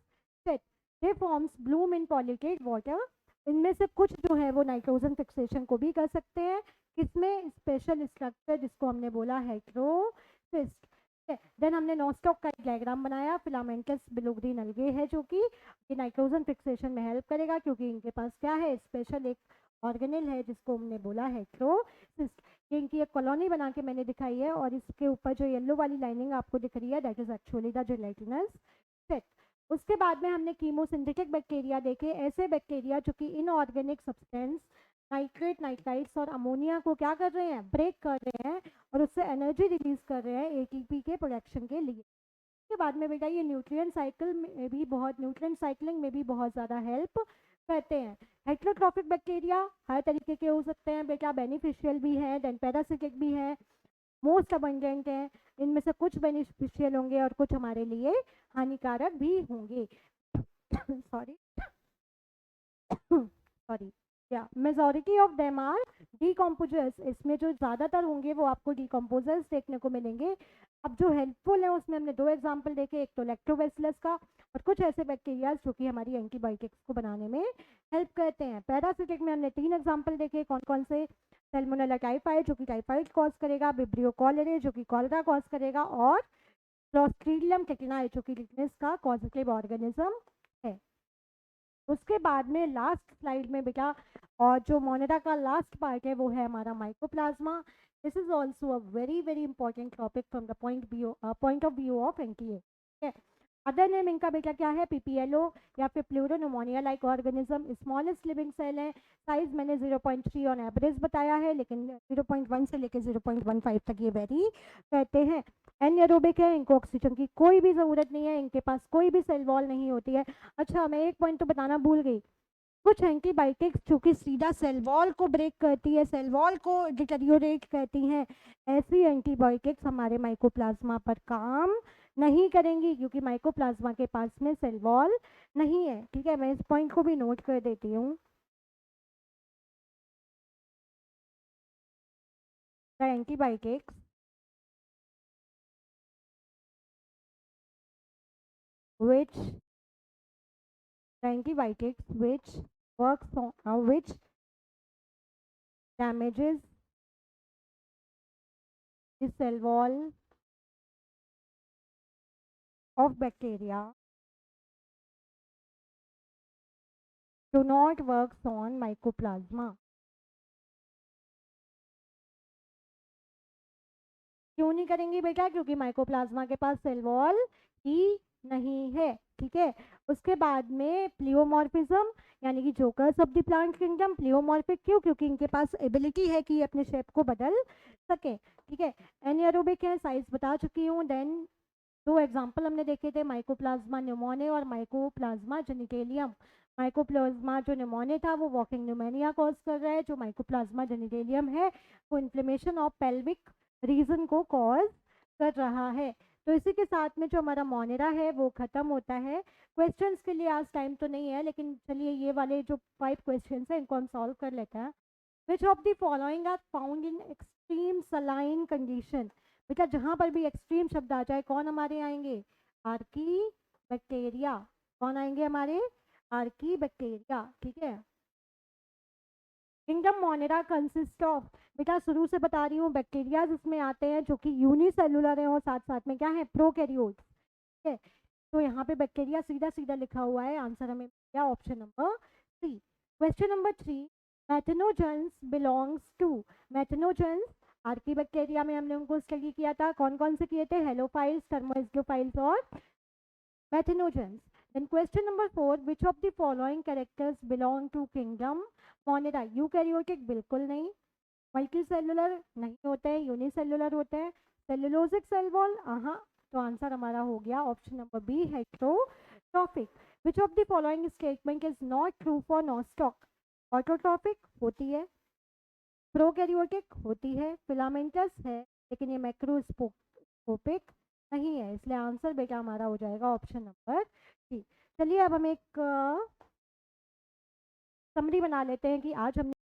सेट। दे फॉर्म्स ब्लूम इन पॉल्यूटेड वाटर। इनमें से कुछ जो है वो नाइट्रोजन फिक्सेशन को भी कर सकते हैं, किसमें, स्पेशल स्ट्रक्चर जिसको हमने बोला हेट्रोसिस्ट। देन हमने नोस्टॉक का डायग्राम बनाया, फिलामेंटस ब्लू ग्रीन अलगे है जो कि नाइट्रोजन फिक्सेशन में हेल्प करेगा, क्योंकि इनके पास क्या है, स्पेशल एक ऑर्गेनेल है जिसको हमने बोला हेट्रोसिस्ट। ये इनकी एक कॉलोनी बना के मैंने दिखाई है और इसके ऊपर जो येलो वाली लाइनिंग आपको दिख रही है that is actually the gelatinous set. उसके बाद में हमने कीमोसिंथेटिक बैक्टीरिया देखे, ऐसे बैक्टीरिया जो कि इनऑर्गेनिक सब्सटेंस नाइट्रेट, नाइट्राइट्स और अमोनिया को क्या कर रहे हैं, ब्रेक कर रहे हैं और उससे एनर्जी रिलीज कर रहे हैं एटीपी के प्रोडक्शन के लिए। उसके बाद में बेटा ये न्यूट्रिएंट साइक्लिंग में भी बहुत ज़्यादा हेल्प करते हैं। हेट्रोट्रॉफिक बैक्टीरिया हर तरीके के हो सकते हैं बेटा, बेनिफिशियल भी है, देन पैरासिटिक भी है, मोस्ट अबंडेंट है। इनमें से कुछ बेनिफिशियल होंगे और कुछ हमारे लिए हानिकारक भी होंगे। सॉरी सॉरी या majority of them are decomposers. इसमें जो ज़्यादातर होंगे वो आपको डीकम्पोजर्स देखने को मिलेंगे। अब जो हेल्पफुल है उसमें हमने 2 एग्जाम्पल देखे, एक तो लैक्टोबैसिलस का और कुछ ऐसे बैक्टीरिया जो कि हमारी एंटीबायोटिक्स को बनाने में हेल्प करते हैं। पैरासिटिक में हमने 3 एग्जाम्पल देखे, कौन कौन से, सैल्मोनेला टाइफाइड जो कि टाइफाइड कॉज करेगा, विब्रियो कॉलेरे जो कि कॉलरा कॉज करेगा और क्लोस्ट्रीडियम टेटिनाई जो कि टिटनेस का कॉजेटिव ऑर्गेनिज्म है। उसके बाद में लास्ट स्लाइड में बेटा और जो मोनेरा का लास्ट पार्ट है वो है हमारा Mycoplasma. This is also a very very important topic from the point of view of NTA. Other name इनका बेटा क्या है, पीपीएलओ या फिर pleuropneumonia like organism. Smallest living cell है, साइज मैंने 0.3 ऑन एवरेज बताया है, लेकिन 0.1 से लेकर 0.15 तक ये वेरी करते हैं। एनएरोबिक है, इनको ऑक्सीजन की कोई भी ज़रूरत नहीं है, इनके पास कोई भी सेल वॉल नहीं होती है। अच्छा, मैं एक पॉइंट तो बताना भूल गई, कुछ एंटीबायोटिक्स जो कि सीधा सेल वॉल को ब्रेक करती है, सेल वॉल को डिटेरियोरेट करती हैं, ऐसी एंटीबायोटिक्स हमारे माइकोप्लाज्मा पर काम नहीं करेंगी, क्योंकि माइकोप्लाज्मा के पास में सेल वॉल नहीं है। ठीक है, मैं इस पॉइंट को भी नोट कर देती हूँ। The antibiotics which the antibiotics which works on which damages the cell wall of bacteria do not works on mycoplasma। क्यों नहीं करेंगी बेटा, क्योंकि माइकोप्लाज्मा के पास सेल वॉल ही नहीं है। ठीक है, उसके बाद में प्लियोमॉर्फिज्म, यानी कि jokers of the plant kingdom. Pleomorphic क्यों, क्योंकि इनके पास एबिलिटी है कि ये अपने शेप को बदल सके। ठीक है, एनियरोबिक है, साइज बता चुकी हूँ। देन दो एग्जाम्पल हमने देखे थे, माइकोप्लाज्मा न्यूमोने और माइकोप्लाज्मा जेनिटेलियम। माइकोप्लाज्मा जो न्यूमोने था वो वॉकिंग न्यूमोनिया कॉज कर रहा है, जो माइकोप्लाज्मा जेनिटेलियम है वो इन्फ्लेमेशन ऑफ पेल्विक रीजन को कॉज कर रहा है। तो इसी के साथ में जो हमारा मोनेरा है वो खत्म होता है। क्वेश्चंस के लिए आज टाइम तो नहीं है, लेकिन चलिए ये वाले जो 5 क्वेश्चंस हैं इनको हम सॉल्व कर लेते हैं। Which of the following are found in extreme saline condition. बेटा जहाँ पर भी एक्सट्रीम शब्द आ जाए कौन हमारे आएंगे, आर्की बैक्टीरिया। कौन आएंगे हमारे, आर्की बैक्टीरिया। ठीक है, किंगडम मोनेरा कंसिस्ट ऑफ, बेटा शुरू से बता रही हूँ, बैक्टीरिया जिसमें आते हैं जो कि यूनिसेलुलर है और साथ साथ में क्या है, प्रोकैरियोट्स। ठीक है, तो यहाँ पे बैक्टीरिया सीधा सीधा लिखा हुआ है, आंसर हमें क्या, option number C. Question number 3, methanogens belongs to. Methanogens archaebacteria में हमने उनको स्टडी किया था, कौन कौन से किए थे, हेलोफाइल्स, थर्मोइस्डोफाइल्स और मेथनोजेंस। Then question number 4, which of the following characters belong to kingdom Monera? Eukaryotic बिल्कुल नहीं, मल्टी सेलुलर नहीं होते हैं, यूनिसेलुलर होते हैं, सेलुलोजिक सेल वॉल, हाँ। तो आंसर हमारा हो गया option number B, heterotrophic. Which of the following statement is not true for Nostoc? Autotrophic होती है, प्रोकैरियोटिक होती है, फिलामेंटस है, लेकिन ये मैक्रोस्कोपिक नहीं है, इसलिए आंसर बेटा हमारा हो जाएगा ऑप्शन नंबर डी। चलिए अब हम एक समरी बना लेते हैं कि आज हमने